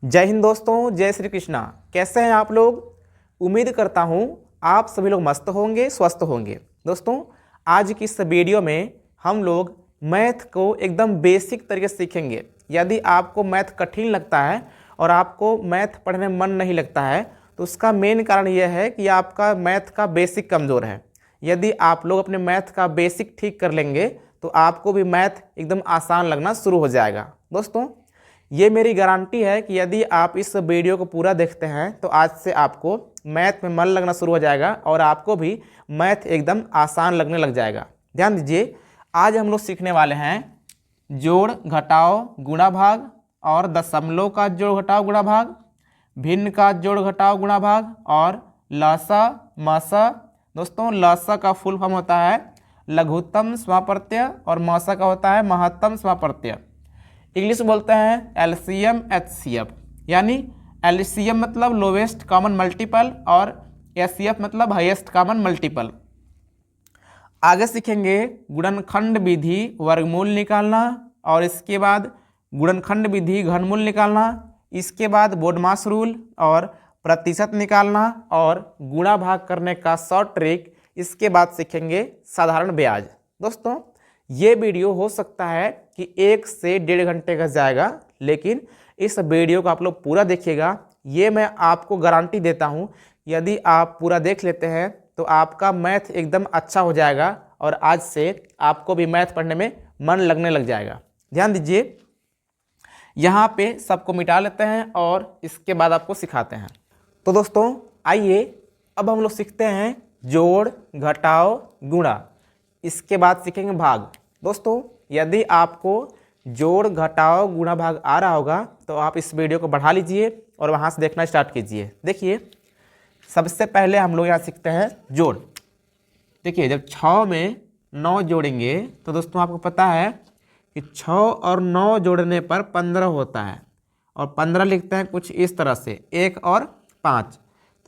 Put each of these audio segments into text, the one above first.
जय हिंद दोस्तों, जय श्री कृष्णा। कैसे हैं आप लोग? उम्मीद करता हूं आप सभी लोग मस्त होंगे, स्वस्थ होंगे। दोस्तों, आज की इस वीडियो में हम लोग मैथ को एकदम बेसिक तरीके से सीखेंगे। यदि आपको मैथ कठिन लगता है और आपको मैथ पढ़ने में मन नहीं लगता है तो उसका मेन कारण यह है कि आपका मैथ का बेसिक कमज़ोर है। यदि आप लोग अपने मैथ का बेसिक ठीक कर लेंगे तो आपको भी मैथ एकदम आसान लगना शुरू हो जाएगा। दोस्तों, ये मेरी गारंटी है कि यदि आप इस वीडियो को पूरा देखते हैं तो आज से आपको मैथ में मन लगना शुरू हो जाएगा और आपको भी मैथ एकदम आसान लगने लग जाएगा। ध्यान दीजिए, आज हम लोग सीखने वाले हैं जोड़ घटाओ गुणा भाग और दशमलव का जोड़ घटाओ गुणा भाग, भिन्न का जोड़ घटाओ गुणा भाग और लसा मसा। दोस्तों, लसा का फुल फॉर्म होता है लघुत्तम समाप्रत्यय और मसा का होता है महत्तम समाप्रत्यय। इंग्लिश बोलते हैं एलसीएम एचसीएफ, यानी एलसीएम मतलब लोवेस्ट कॉमन मल्टीपल और एचसीएफ मतलब हाईएस्ट कॉमन मल्टीपल। आगे सीखेंगे गुणनखंड विधि वर्गमूल निकालना और इसके बाद गुणनखंड विधि घनमूल निकालना, इसके बाद बोडमास रूल और प्रतिशत निकालना और गुणा भाग करने का शॉर्ट ट्रिक। इसके बाद सीखेंगे साधारण ब्याज। दोस्तों, ये वीडियो हो सकता है कि 1 से 1.5 घंटे का जाएगा, लेकिन इस वीडियो को आप लोग पूरा देखिएगा। ये मैं आपको गारंटी देता हूँ, यदि आप पूरा देख लेते हैं तो आपका मैथ एकदम अच्छा हो जाएगा और आज से आपको भी मैथ पढ़ने में मन लगने लग जाएगा। ध्यान दीजिए, यहाँ पे सबको मिटा लेते हैं और इसके बाद आपको सिखाते हैं। तो दोस्तों, आइए अब हम लोग सीखते हैं जोड़ घटाओ गुणा, इसके बाद सीखेंगे भाग। दोस्तों, यदि आपको जोड़ घटाओ गुणा भाग आ रहा होगा तो आप इस वीडियो को बढ़ा लीजिए और वहाँ से देखना स्टार्ट कीजिए। देखिए, सबसे पहले हम लोग यहाँ सीखते हैं जोड़। देखिए, जब 6 में 9 जोड़ेंगे तो दोस्तों आपको पता है कि 6 और 9 जोड़ने पर 15 होता है और 15 लिखते हैं कुछ इस तरह से 1 और 5।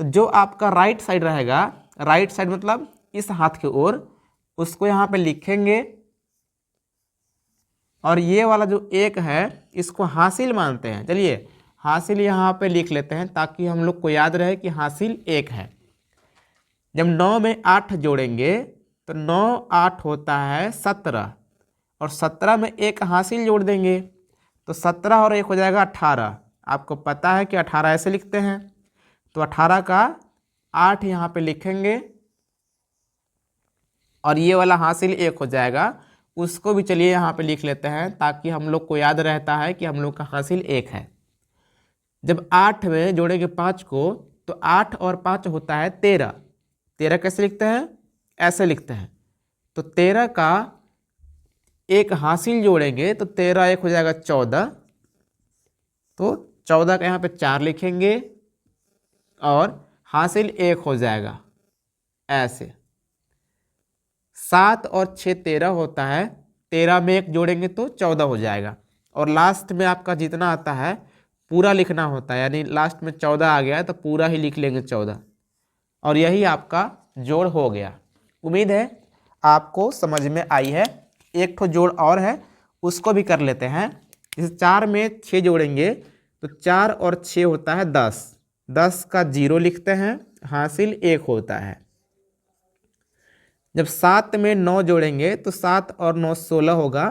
तो जो आपका राइट साइड रहेगा, राइट साइड मतलब इस हाथ की ओर, उसको यहाँ पे लिखेंगे और ये वाला जो 1 है इसको हासिल मानते हैं। चलिए हासिल यहाँ पे लिख लेते हैं ताकि हम लोग को याद रहे कि हासिल 1 है। जब 9 में 8 जोड़ेंगे तो 9 8 होता है 17 और 17 में 1 हासिल जोड़ देंगे तो 17 और 1 हो जाएगा 18। आपको पता है कि 18 ऐसे लिखते हैं, तो 18 का 8 यहाँ पे लिखेंगे और ये वाला हासिल 1 हो जाएगा, उसको भी चलिए यहाँ पे लिख लेते हैं ताकि हम लोग को याद रहता है कि हम लोग का हासिल 1 है। जब 8 में जोड़ेंगे 5 को तो 8 और 5 होता है 13। 13 कैसे लिखते हैं? ऐसे लिखते हैं। तो 13 का 1 हासिल जोड़ेंगे तो 13 1 हो जाएगा 14। तो 14 का यहाँ पे 4 लिखेंगे और हासिल 1 हो जाएगा ऐसे। 7 और 6 13 होता है, 13 में 1 जोड़ेंगे तो 14 हो जाएगा और लास्ट में आपका जितना आता है पूरा लिखना होता है, यानी लास्ट में 14 आ गया है तो पूरा ही लिख लेंगे 14 और यही आपका जोड़ हो गया। उम्मीद है आपको समझ में आई है। एक ठो जोड़ और है, उसको भी कर लेते हैं। जैसे 4 में 6 जोड़ेंगे तो 4 और 6 होता है 10। 10 का 0 लिखते हैं, हासिल 1 होता है। जब 7 में 9 जोड़ेंगे तो 7 और 9 16 होगा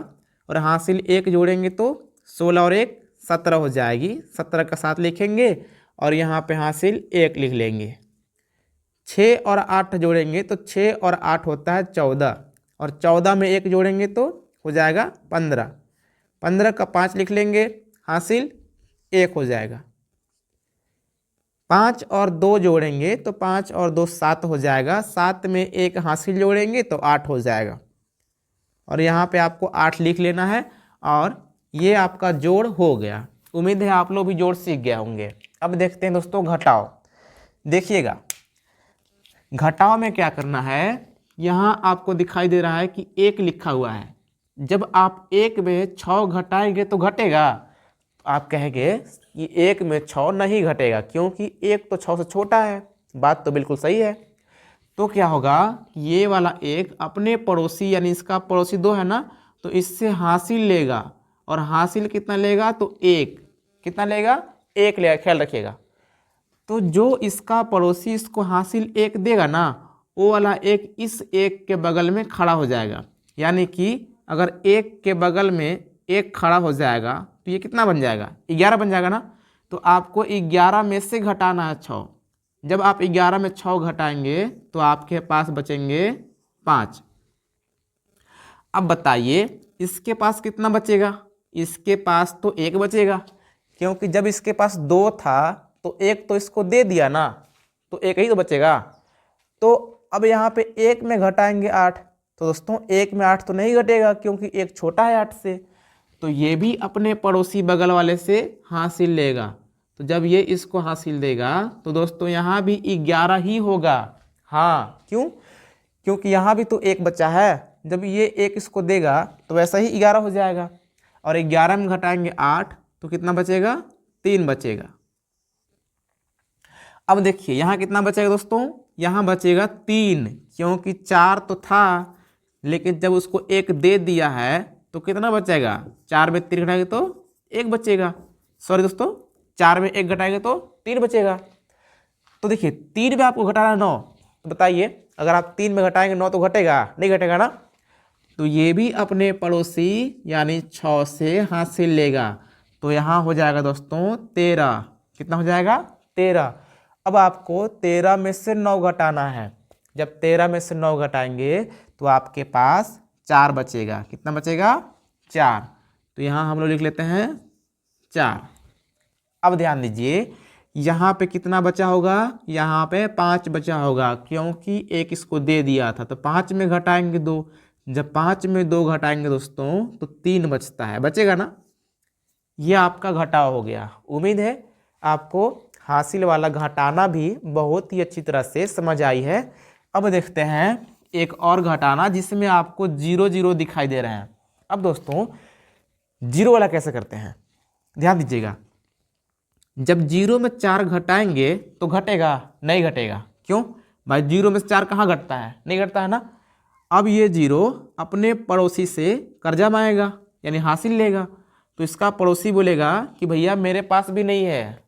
और हासिल 1 जोड़ेंगे तो 16 और 1 17 हो जाएगी। 17 का 7 लिखेंगे और यहाँ पे हासिल 1 लिख लेंगे। 6 और 8 जोड़ेंगे तो 6 और 8 होता है 14 और 14 में 1 जोड़ेंगे तो हो जाएगा 15। 15 का 5 लिख लेंगे, हासिल 1 हो जाएगा। 5 और 2 जोड़ेंगे तो 5 और 2 7 हो जाएगा। 7 में 1 हासिल जोड़ेंगे तो 8 हो जाएगा और यहाँ पे आपको 8 लिख लेना है और ये आपका जोड़ हो गया। उम्मीद है आप लोग भी जोड़ सीख गए होंगे। अब देखते हैं दोस्तों घटाओ। देखिएगा, घटाओ में क्या करना है, यहाँ आपको दिखाई दे रहा है कि 1 लिखा हुआ है। जब आप 1 में 6 घटाएंगे तो घटेगा। आप कहेंगे कि 1 में 6 नहीं घटेगा क्योंकि 1 तो 6 से छोटा है। बात तो बिल्कुल सही है। तो क्या होगा, ये वाला 1 अपने पड़ोसी यानी इसका पड़ोसी 2 है ना, तो इससे हासिल लेगा और हासिल कितना लेगा तो 1। कितना लेगा? एक लेगा, ख्याल रखिएगा। तो जो इसका पड़ोसी इसको हासिल एक देगा ना, वो वाला एक इस एक के बगल में खड़ा हो जाएगा। यानी कि अगर एक के बगल में एक खड़ा हो जाएगा तो ये कितना बन जाएगा, 11 बन जाएगा ना। तो आपको 11 में से घटाना है 6। जब आप 11 में 6 घटाएंगे तो आपके पास बचेंगे 5। अब बताइए इसके पास कितना बचेगा, इसके पास तो 1 बचेगा, क्योंकि जब इसके पास 2 था तो 1 तो इसको दे दिया ना, तो 1 ही तो बचेगा। तो अब यहाँ पे 1 में घटाएंगे 8, तो दोस्तों 1 में 8 तो नहीं घटेगा क्योंकि 1 छोटा है 8 से। तो ये भी अपने पड़ोसी बगल वाले से हासिल लेगा। तो जब ये इसको हासिल देगा तो दोस्तों यहाँ भी 11 ही होगा। हाँ, क्यों? क्योंकि यहाँ भी तो 1 बचा है। जब ये 1 इसको देगा तो वैसा ही 11 हो जाएगा। और 11 में घटाएंगे 8 तो कितना बचेगा, 3 बचेगा। अब देखिए यहाँ कितना बचेगा दोस्तों, यहाँ बचेगा 3, क्योंकि 4 तो था लेकिन जब उसको 1 दे दिया है तो कितना बचेगा, 4 में 3 घटाएंगे तो 1 बचेगा। सॉरी दोस्तों, 4 में 1 घटाएंगे तो 3 बचेगा। तो देखिए 3 में आपको घटाना 9, तो बताइए अगर आप 3 में घटाएंगे 9 तो घटेगा, नहीं घटेगा ना। तो ये भी अपने पड़ोसी यानी 6 से हासिल लेगा। तो यहाँ हो जाएगा दोस्तों 13। कितना हो जाएगा, 13। अब आपको 13 में से 9 घटाना है। जब 13 में से 9 घटाएंगे तो आपके पास 4 बचेगा। कितना बचेगा, 4। तो यहाँ हम लोग लिख लेते हैं 4। अब ध्यान दीजिए यहाँ पे कितना बचा होगा, यहाँ पे 5 बचा होगा, क्योंकि 1 इसको दे दिया था। तो 5 में घटाएंगे 2, जब 5 में 2 घटाएंगे दोस्तों तो 3 बचता है, बचेगा ना। ये आपका घटाव हो गया। उम्मीद है आपको हासिल वाला घटाना भी बहुत ही अच्छी तरह से समझ आई है। अब देखते हैं एक और घटाना जिसमें आपको 0 0 दिखाई दे रहे हैं। अब दोस्तों 0 वाला कैसे करते हैं, ध्यान दीजिएगा। जब 0 में 4 घटाएंगे तो घटेगा, नहीं घटेगा। क्यों भाई, 0 में 4 कहाँ घटता है, नहीं घटता है ना। अब ये 0 अपने पड़ोसी से कर्जा मांगेगा यानी हासिल लेगा। तो इसका पड़ोसी बोलेगा कि भैया मेरे पास भी नहीं है।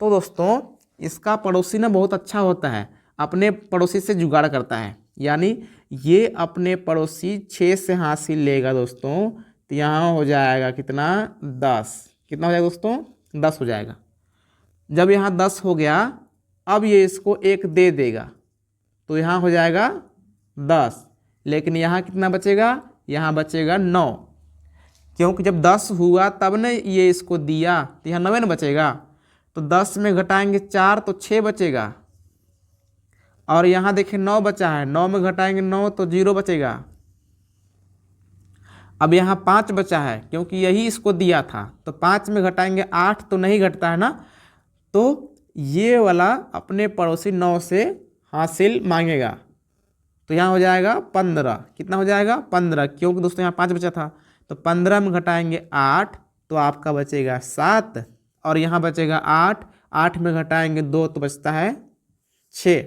तो दोस्तों इसका पड़ोसी ना बहुत अच्छा होता है, अपने पड़ोसी से जुगाड़ करता है। यानी ये अपने पड़ोसी 6 से हासिल लेगा दोस्तों। तो यहाँ हो जाएगा कितना, 10। कितना हो जाएगा दोस्तों, 10 हो जाएगा। जब यहाँ 10 हो गया, अब ये इसको 1 दे देगा तो यहाँ हो जाएगा 10। लेकिन यहाँ कितना बचेगा, यहाँ बचेगा 9, क्योंकि जब 10 हुआ तब ने ये इसको दिया तो यहाँ 9 न बचेगा। तो 10 में घटाएंगे 4 तो 6 बचेगा। और यहाँ देखिए 9 बचा है, 9 में घटाएंगे 9 तो 0 बचेगा। अब यहाँ 5 बचा है क्योंकि यही इसको दिया था। तो 5 में घटाएंगे 8 तो नहीं घटता है ना। तो ये वाला अपने पड़ोसी 9 से हासिल मांगेगा। तो यहाँ हो जाएगा 15। कितना हो जाएगा, 15, क्योंकि दोस्तों यहाँ 5 बचा था। तो 15 में घटाएंगे 8 तो आपका बचेगा 7। और यहाँ बचेगा 8, 8 में घटाएंगे 2 तो बचता है 6।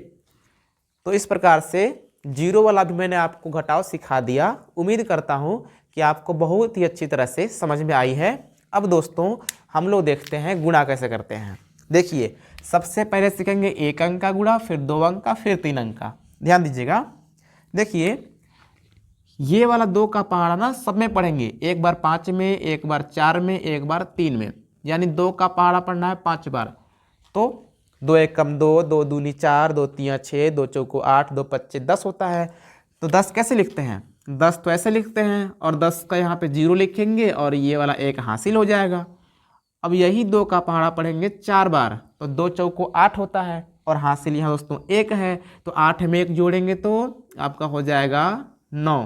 तो इस प्रकार से 0 वाला भी मैंने आपको घटाव सिखा दिया। उम्मीद करता हूँ कि आपको बहुत ही अच्छी तरह से समझ में आई है। अब दोस्तों हम लोग देखते हैं गुणा कैसे करते हैं। देखिए सबसे पहले सीखेंगे 1 अंक का गुणा, फिर 2 अंक का, फिर 3 अंक का। ध्यान दीजिएगा, देखिए ये वाला 2 का पहाड़ा ना सब में पढ़ेंगे, एक बार 5 में, एक बार 4 में, एक बार 3 में। यानी 2 का पहाड़ा पढ़ना है 5 बार। तो 2 1 कम 2, 2 दूनी 4, 2 3 6, 2 चौको 8, 2 25 10 होता है। तो 10 कैसे लिखते हैं, 10 तो ऐसे लिखते हैं और 10 का यहाँ पे 0 लिखेंगे और ये वाला 1 हासिल हो जाएगा। अब यही 2 का पहाड़ा पढ़ेंगे 4 बार। तो 2 चौको 8 होता है और हासिल यहाँ दोस्तों 1 है। तो 8 में 1 जोड़ेंगे तो आपका हो जाएगा 9।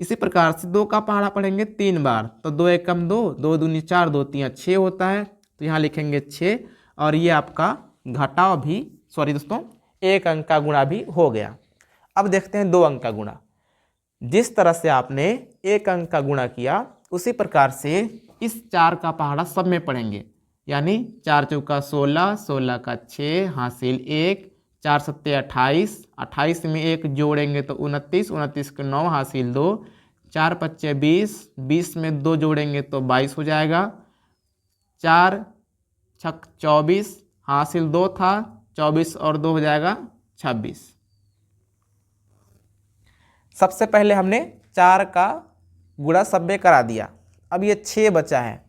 इसी प्रकार से 2 का पहाड़ा पढ़ेंगे 3 बार। तो 2 1 कम 2, 2 दूनी 4, 2 3 6 होता है। तो यहाँ लिखेंगे 6 और ये आपका घटाव भी, सॉरी दोस्तों 1 अंक का गुणा भी हो गया। अब देखते हैं 2 अंक का गुणा। जिस तरह से आपने 1 अंक का गुणा किया उसी प्रकार से इस 4 का पहाड़ा सब में पढ़ेंगे। यानी 4 चौका 16, 16 का 6 हासिल 1, 4 सत्ते 28, 28 में 1 जोड़ेंगे तो 29, 29 के 9 हासिल 2, 4 पच्चे 20, 20 में 2 जोड़ेंगे तो 22 हो जाएगा। 4 छक 24, हासिल 2 था, 24 और 2 हो जाएगा 26। सबसे पहले हमने 4 का गुणा 90 करा दिया। अब ये 6 बचा है।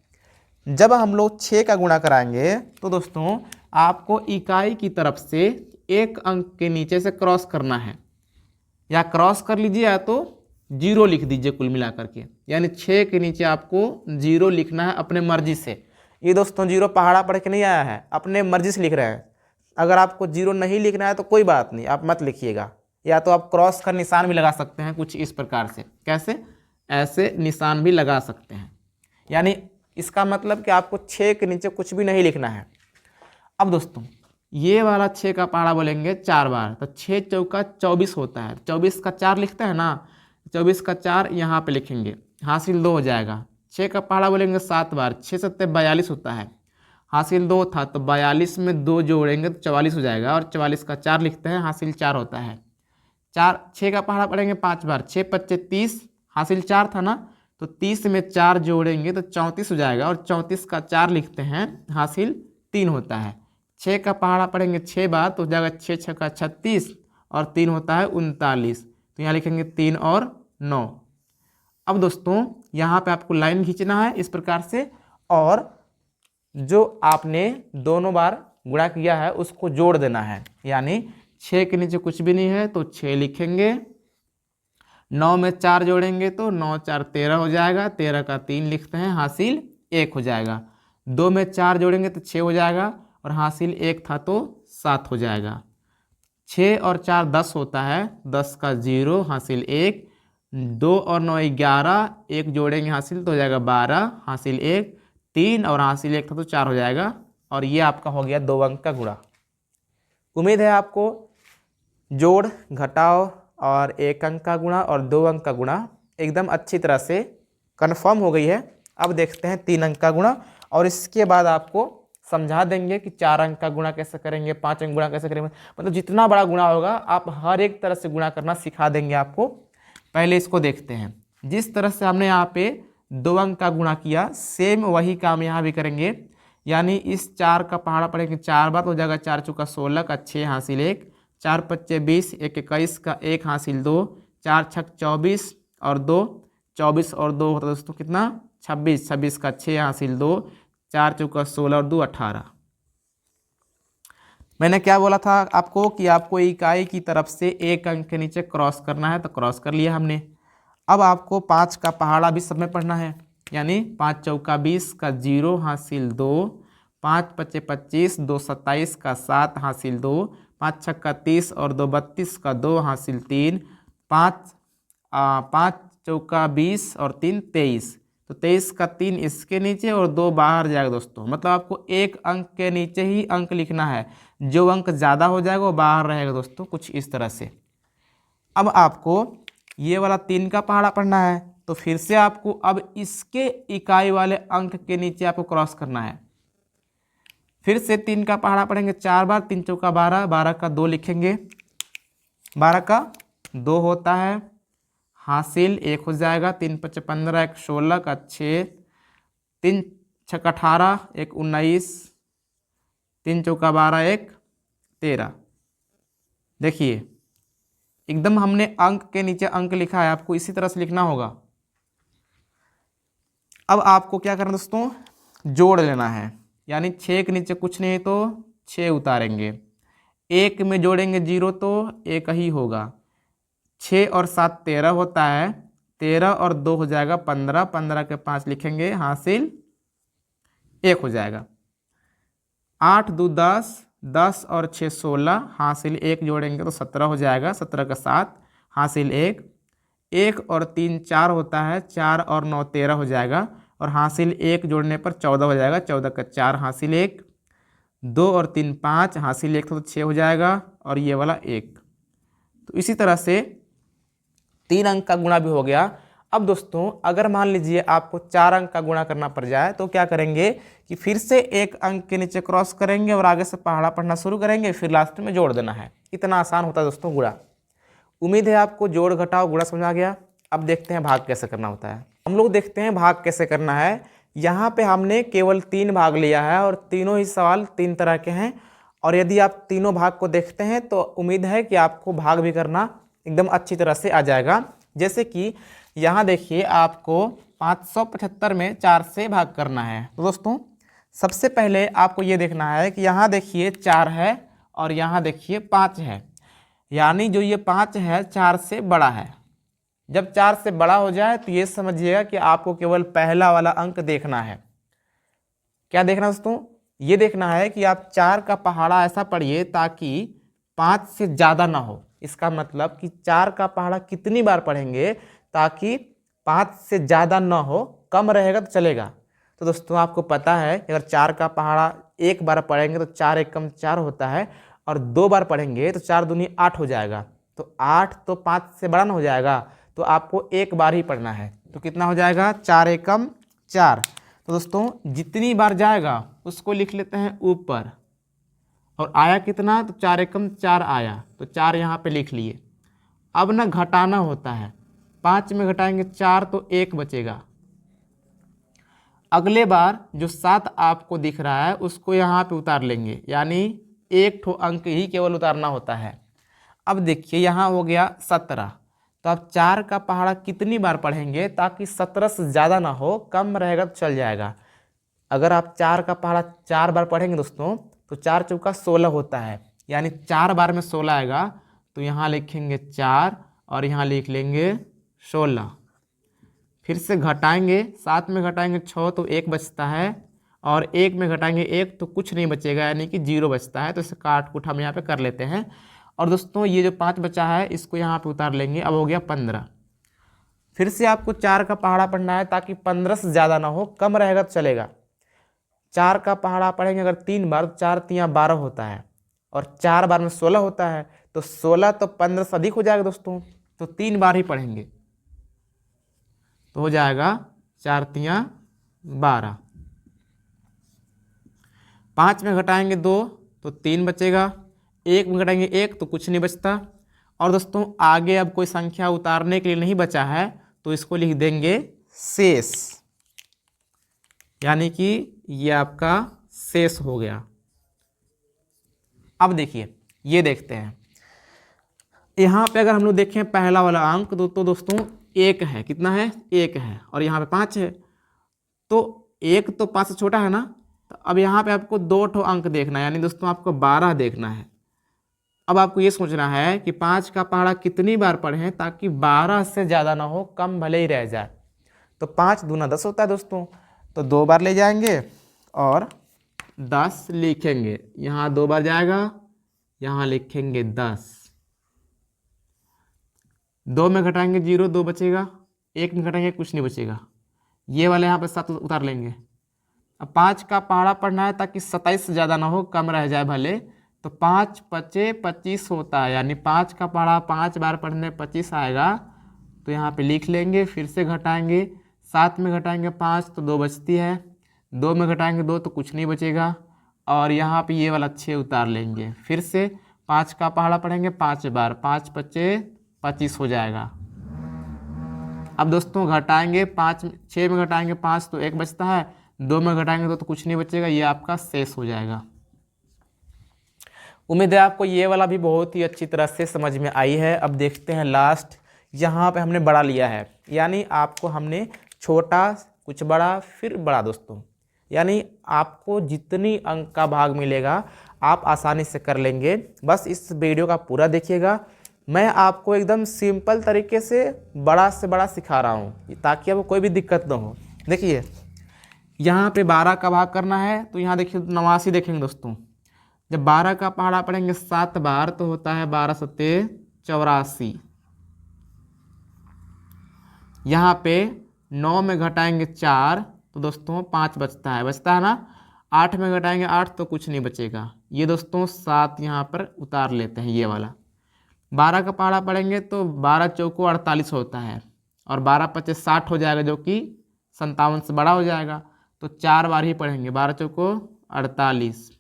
जब हम लोग 6 का गुणा कराएंगे तो दोस्तों आपको इकाई की तरफ से एक अंक के नीचे से क्रॉस करना है, या क्रॉस कर लीजिए या तो 0 लिख दीजिए कुल मिलाकर के। यानी 6 के नीचे आपको 0 लिखना है अपने मर्जी से। ये दोस्तों 0 पहाड़ा पढ़ के नहीं आया है, अपने मर्जी से लिख रहे हैं। अगर आपको 0 नहीं लिखना है तो कोई बात नहीं, आप मत लिखिएगा। या तो आप क्रॉस का निशान भी लगा सकते हैं कुछ इस प्रकार से। कैसे? ऐसे निशान भी लगा सकते हैं। यानी इसका मतलब कि आपको 6 के नीचे कुछ भी नहीं लिखना है। अब दोस्तों ये वाला 6 का पहाड़ा बोलेंगे 4 बार, तो 6 चौका 24 होता है। 24 का 4 लिखते हैं ना, 24 का 4 यहाँ पे लिखेंगे, हासिल 2 हो जाएगा। 6 का पहाड़ा बोलेंगे 7 बार, 6 सत्ते 42 होता है, हासिल 2 था तो 42 में 2 जोड़ेंगे तो 44 हो जाएगा, और 44 का 4 लिखते हैं, हासिल 4 होता है। 6 का पहाड़ा पढ़ेंगे 5 बार, 6 पच्चे 30, हासिल 4 था ना, तो 30 में 4 जोड़ेंगे तो 34 हो जाएगा, और 34 का 4 लिखते हैं, हासिल 3 होता है। 6 का पहाड़ा पढ़ेंगे 6 बार तो हो जाएगा 6 छक्का 36, और 3 होता है 39, तो यहाँ लिखेंगे 3 और 9। अब दोस्तों यहाँ पे आपको लाइन खींचना है इस प्रकार से, और जो आपने दोनों बार गुणा किया है उसको जोड़ देना है। यानी 6 के नीचे कुछ भी नहीं है तो 6 लिखेंगे, 9 में 4 जोड़ेंगे तो 9 4 13 हो जाएगा, 13 का 3 लिखते हैं, हासिल 1 हो जाएगा। 2 में 4 जोड़ेंगे तो 6 हो जाएगा, और हासिल 1 था तो 7 हो जाएगा। 6 और 4 10 होता है, 10 का 0, हासिल 1। 2 और 9 11, 1 जोड़ेंगे हासिल तो हो जाएगा 12, हासिल 1। 3 और हासिल 1 था तो 4 हो जाएगा, और ये आपका हो गया 2 अंक का गुणा। उम्मीद है आपको जोड़, घटाव और 1 अंक का गुणा और 2 अंक का गुणा एकदम अच्छी तरह से कन्फर्म हो गई है। अब देखते हैं 3 अंक का गुणा, और इसके बाद आपको समझा देंगे कि 4 अंक का गुणा कैसे करेंगे, 5 अंक गुणा कैसे करेंगे। मतलब जितना बड़ा गुणा होगा आप हर एक तरह से गुणा करना सिखा देंगे आपको। पहले इसको देखते हैं। जिस तरह से हमने यहाँ पे 2 अंक का गुणा किया, सेम वही काम यहाँ भी करेंगे। यानी इस 4 का पहाड़ा पड़ेंगे 4 बार, हो जाएगा 4 चौका 16 का 6 हासिल 1, 4 पच्चे 20, 1 21 का 1 हासिल 2, 4 छक 24 और 2, 24 और 2 होता है दोस्तों कितना 26, 26 का 6 हासिल 2, 4 चौका 16 और 2 18। मैंने क्या बोला था आपको कि आपको इकाई की तरफ से 1 अंक के नीचे क्रॉस करना है, तो क्रॉस कर लिया हमने। अब आपको 5 का पहाड़ा भी सब में पढ़ना है। यानी 5 चौका 20 का 0 हासिल 2, 5 पच्चे 25, 2 27 का 7 हासिल 2, 5 छक्का 30 और 2 32 का 2 हासिल 3, 5 चौका 20 और 3 23, तो 23 का 3 इसके नीचे और 2 बाहर जाएगा दोस्तों। मतलब आपको 1 अंक के नीचे ही अंक लिखना है, जो अंक ज़्यादा हो जाएगा वो बाहर रहेगा दोस्तों, कुछ इस तरह से। अब आपको ये वाला 3 का पहाड़ा पढ़ना है, तो फिर से आपको अब इसके इकाई वाले अंक के नीचे आपको क्रॉस करना है। फिर से 3 का पहाड़ा पढ़ेंगे 4 बार, 3 चौका 12, 12 का 2 लिखेंगे, 12 का 2 होता है, हासिल 1 हो जाएगा, 3 पच्चे 15, 1 16 का 6, 3 छक्का 18, 1 19, 3 चौका 12, 1 13। देखिए एकदम हमने अंक के नीचे अंक लिखा है, आपको इसी तरह से लिखना होगा। अब आपको क्या करना दोस्तों, जोड़ लेना है। यानी 6 के नीचे कुछ नहीं तो 6 उतारेंगे, 1 में जोड़ेंगे 0 तो 1 ही होगा। 6 और 7 13 होता है, 13 और 2 हो जाएगा 15, 15 के 5 लिखेंगे, हासिल 1 हो जाएगा। 8 2 10, 10 और 6 16, हासिल 1 जोड़ेंगे तो 17 हो जाएगा, 17 का 7 हासिल 1, 1 और 3 4 होता है, 4 और 9 13 हो जाएगा, और हासिल 1 जोड़ने पर 14 हो जाएगा, 14 का 4 हासिल 1, 2 और 3 5, हासिल 1 तो 6 हो जाएगा, और ये वाला 1। तो इसी तरह से 3 अंक का गुणा भी हो गया। अब दोस्तों अगर मान लीजिए आपको 4 अंक का गुणा करना पड़ जाए तो क्या करेंगे कि फिर से 1 अंक के नीचे क्रॉस करेंगे और आगे से पहाड़ा पढ़ना शुरू करेंगे, फिर लास्ट में जोड़ देना है। इतना आसान होता है दोस्तों गुणा। उम्मीद है आपको जोड़ घटाव गुणा समझ आ गया। अब देखते हैं भाग कैसे करना होता है। हम लोग देखते हैं भाग कैसे करना है। यहाँ पे हमने केवल 3 भाग लिया है और तीनों ही सवाल 3 तरह के हैं। और यदि आप तीनों भाग को देखते हैं तो उम्मीद है कि आपको भाग भी करना एकदम अच्छी तरह से आ जाएगा। जैसे कि यहाँ देखिए, आपको 575 में 4 से भाग करना है। तो दोस्तों सबसे पहले आपको ये देखना है कि यहाँ देखिए 4 है और यहाँ देखिए 5 है, यानी जो ये 5 है 4 से बड़ा है। जब 4 से बड़ा हो जाए तो ये समझिएगा कि आपको केवल पहला वाला अंक देखना है। क्या देखना दोस्तों? ये देखना है कि आप 4 का पहाड़ा ऐसा पढ़िए ताकि 5 से ज़्यादा ना हो। इसका मतलब कि 4 का पहाड़ा कितनी बार पढ़ेंगे ताकि 5 से ज़्यादा ना हो, कम रहेगा तो चलेगा। तो दोस्तों आपको पता है कि अगर 4 का पहाड़ा एक बार पढ़ेंगे तो 4 एकम 4 होता है, और 2 बार पढ़ेंगे तो 4 दूनी 8 हो जाएगा। तो 8 तो 5 से बड़ा ना हो जाएगा, तो आपको एक बार ही पढ़ना है। तो कितना हो जाएगा? 4 एकम 4। तो दोस्तों जितनी बार जाएगा उसको लिख लेते हैं ऊपर, और आया कितना? तो 4 एकम 4 आया, तो 4 यहाँ पे लिख लिए। अब ना घटाना होता है, 5 में घटाएंगे 4 तो 1 बचेगा। अगले बार जो 7 आपको दिख रहा है उसको यहाँ पे उतार लेंगे, यानी एक ठो अंक ही केवल उतारना होता है। अब देखिए यहाँ हो गया 17। तो आप 4 का पहाड़ा कितनी बार पढ़ेंगे ताकि 17 से ज़्यादा ना हो, कम रहेगा तो चल जाएगा। अगर आप 4 का पहाड़ा 4 बार पढ़ेंगे दोस्तों तो 4 चौका 16 होता है, यानी 4 बार में 16 आएगा। तो यहाँ लिखेंगे 4 और यहाँ लिख लेंगे 16। फिर से घटाएंगे, 7 में घटाएंगे 6 तो 1 बचता है, और 1 में घटाएंगे 1 तो कुछ नहीं बचेगा, यानी कि 0 बचता है। तो इसे काट कूट हम यहाँ पे कर लेते हैं। और दोस्तों ये जो 5 बचा है इसको यहाँ पे उतार लेंगे। अब हो गया 15। फिर से आपको 4 का पहाड़ा पढ़ना है ताकि 15 से ज़्यादा ना हो, कम रहेगा तो चलेगा। 4 का पहाड़ा पढ़ेंगे अगर 3 बार, 4 तियाँ 12 होता है, और 4 बार में 16 होता है। तो 16 तो 15 से अधिक हो जाएगा दोस्तों, तो 3 बार ही पढ़ेंगे तो हो जाएगा 4 तियाँ 12। 5 में घटाएंगे 2 तो 3 बचेगा, 1 में घटाएंगे 1 तो कुछ नहीं बचता। और दोस्तों आगे अब कोई संख्या उतारने के लिए नहीं बचा है, तो इसको लिख देंगे शेष, यानी कि ये आपका शेष हो गया। अब देखिए, ये देखते हैं यहाँ पे अगर हम लोग देखें पहला वाला अंक तो दोस्तों 1 है। कितना है? 1 है, और यहाँ पे 5 है। तो 1 तो 5 से छोटा है ना। तो अब यहाँ पे आपको 2 ठो अंक देखना है, यानी दोस्तों आपको 12 देखना है। अब आपको ये सोचना है कि 5 का पहाड़ा कितनी बार पढ़ें ताकि 12 से ज़्यादा ना हो, कम भले ही रह जाए। तो 5 दूना 10 होता है दोस्तों, तो 2 बार ले जाएंगे और 10 लिखेंगे। यहाँ 2 बार जाएगा, यहाँ लिखेंगे 10। 2 में घटाएंगे 0, 2 बचेगा। 1 में घटाएंगे कुछ नहीं बचेगा। ये वाले यहाँ पे 7 उतार लेंगे। अब 5 का पहाड़ा पढ़ना है ताकि 27 से ज़्यादा ना हो, कम रह जाए भले। तो 5 पचे 25 होता है, यानी 5 का पहाड़ा 5 बार पढ़ने 25 आएगा। तो यहाँ पे लिख लेंगे। फिर से घटाएंगे, 7 में घटाएंगे 5 तो 2 बचती है, 2 में घटाएंगे 2 तो कुछ नहीं बचेगा, और यहाँ पे ये वाला 6 उतार लेंगे। फिर से 5 का पहाड़ा पढ़ेंगे 5 बार, 5 पचे 25 हो जाएगा। अब दोस्तों घटाएंगे, 6 में घटाएंगे 5 तो 1 बचता है, 2 में घटाएंगे 2 तो कुछ नहीं बचेगा, ये आपका शेष हो जाएगा। उम्मीद है आपको ये वाला भी बहुत ही अच्छी तरह से समझ में आई है। अब देखते हैं लास्ट, यहाँ पे हमने बड़ा लिया है, यानी आपको हमने छोटा कुछ बड़ा फिर बड़ा दोस्तों, यानी आपको जितनी अंक का भाग मिलेगा आप आसानी से कर लेंगे। बस इस वीडियो का पूरा देखिएगा। मैं आपको एकदम सिंपल तरीके से बड़ा सिखा रहा हूँ ताकि आपको कोई भी दिक्कत ना हो। देखिए यहाँ पे 12 का भाग करना है, तो यहाँ देखिए 89 देखेंगे दोस्तों। जब 12 का पहाड़ा पढ़ेंगे 7 बार तो होता है 12 सत्ते 84। यहाँ पे 9 में घटाएंगे 4 तो दोस्तों 5 बचता है ना। 8 में घटाएंगे 8 तो कुछ नहीं बचेगा। ये दोस्तों 7 यहाँ पर उतार लेते हैं, ये वाला। 12 का पहाड़ा पढ़ेंगे तो 12 चौको 48 होता है, और 12 पचे 60 हो जाएगा, जो कि 57 से बड़ा हो जाएगा। तो 4 बार ही पढ़ेंगे, 12 चौको 48।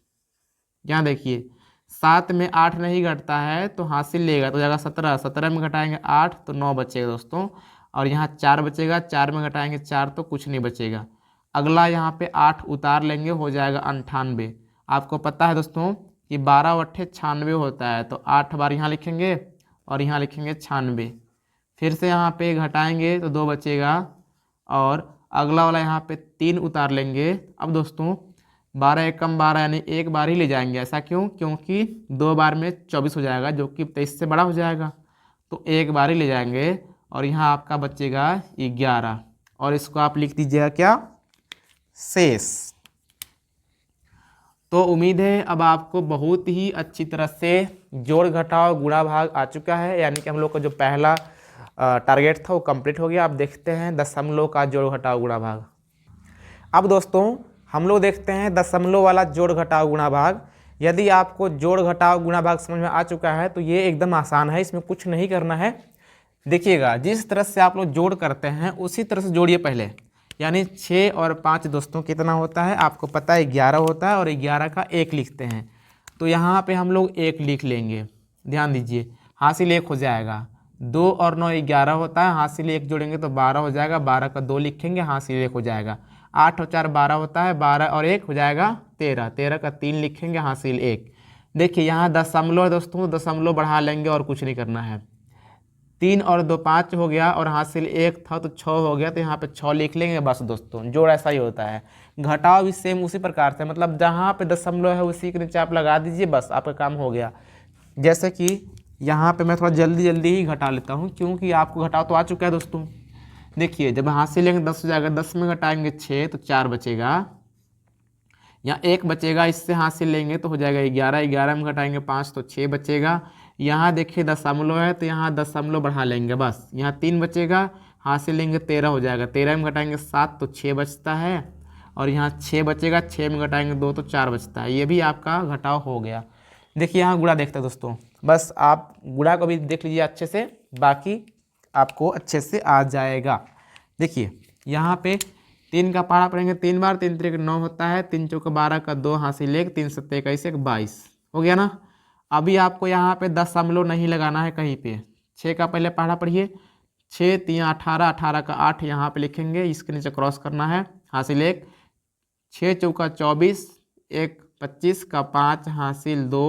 यहाँ देखिए 7 में 8 नहीं घटता है तो हासिल लेगा, तो जाएगा 17। 17 में घटाएंगे 8 तो 9 बचेगा दोस्तों, और यहाँ 4 बचेगा। 4 में घटाएंगे 4 तो कुछ नहीं बचेगा। अगला यहाँ पे 8 उतार लेंगे, हो जाएगा 98। आपको पता है दोस्तों कि 12 अट्ठे 96 होता है, तो 8 बार यहाँ लिखेंगे और यहाँ लिखेंगे 96। फिर से यहाँ पे घटाएंगे तो 2 बचेगा, और अगला वाला यहाँ पे 3 उतार लेंगे। अब दोस्तों 12 एकम 12 यानी एक बार ही ले जाएंगे। ऐसा क्यों? क्योंकि 2 बार में 24 हो जाएगा, जो कि 23 से बड़ा हो जाएगा, तो एक बार ही ले जाएंगे। और यहाँ आपका बचेगा 11, और इसको आप लिख दीजिएगा क्या? शेष। तो उम्मीद है अब आपको बहुत ही अच्छी तरह से जोड़ घटाव गुणा भाग आ चुका है, यानी कि हम लोग का जो पहला टारगेट था वो कंप्लीट हो गया। अब देखते हैं दशमलव का जोड़ घटाव गुणा भाग। अब दोस्तों हम लोग देखते हैं दशमलव वाला जोड़ घटाव गुणा भाग। यदि आपको जोड़ घटाव गुणा भाग समझ में आ चुका है तो ये एकदम आसान है, इसमें कुछ नहीं करना है। देखिएगा, जिस तरह से आप लोग जोड़ करते हैं उसी तरह से जोड़िए पहले। यानी 6 और 5 दोस्तों कितना होता है? आपको पता है 11 होता है, और 11 का 1 लिखते हैं, तो यहाँ पे हम लोग 1 लिख लेंगे। ध्यान दीजिए, हासिल 1 हो जाएगा। 2 और 9 11 होता है, हासिल 1 जोड़ेंगे तो 12 हो जाएगा, 12 का 2 लिखेंगे, हासिल 1 हो जाएगा। 8 और 4 12 होता है, 12 और 1 हो जाएगा 13, 13 का 3 लिखेंगे, हासिल 1। देखिए यहाँ दशमलव है दोस्तों, दशमलव बढ़ा लेंगे और कुछ नहीं करना है। 3 और 2 5 हो गया, और हासिल 1 था तो 6 हो गया, तो यहाँ पे 6 लिख लेंगे। बस दोस्तों जोड़ ऐसा ही होता है। घटाव भी सेम उसी प्रकार से, मतलब जहाँ पे दशमलव है उसी के नीचे आप लगा दीजिए, बस आपका काम हो गया। जैसे कि यहाँ पे मैं थोड़ा जल्दी जल्दी ही घटा लेता हूँ, क्योंकि आपको घटाव तो आ चुका है दोस्तों। देखिए जब हासिल लेंगे 10 हो जाएगा, 10 में घटाएंगे 6 तो 4 बचेगा, यहाँ 1 बचेगा, इससे हासिल लेंगे तो हो जाएगा 11, 11 में घटाएंगे 5 तो 6 बचेगा। यहाँ देखिए दशमलव है तो यहाँ दशमलव बढ़ा लेंगे, बस यहाँ 3 बचेगा, हासिल लेंगे 13 हो जाएगा, 13 में घटाएंगे 7 तो 6 बचता है, और यहाँ 6 बचेगा, 6 में घटाएंगे 2 तो 4 बचता है। ये भी आपका घटाव हो गया। देखिए यहाँ गुणा देखते हैं दोस्तों, बस आप गुणा को भी देख लीजिए अच्छे से, बाकी आपको अच्छे से आ जाएगा। देखिए यहाँ पे 3 का पहाड़ा पढ़ेंगे 3 बार, 3 3 9 होता है, 3 चौका 12 का 2 हासिल 1, 3 7 21 22 हो गया ना। अभी आपको यहाँ पे दशमलव नहीं लगाना है कहीं पे। 6 का पहले पहाड़ा पढ़िए, 6 3 18, 18 का 8 यहाँ पे लिखेंगे, इसके नीचे क्रॉस करना है, हासिल 1, 6 चौका 24, 1 25 का 5 हासिल 2,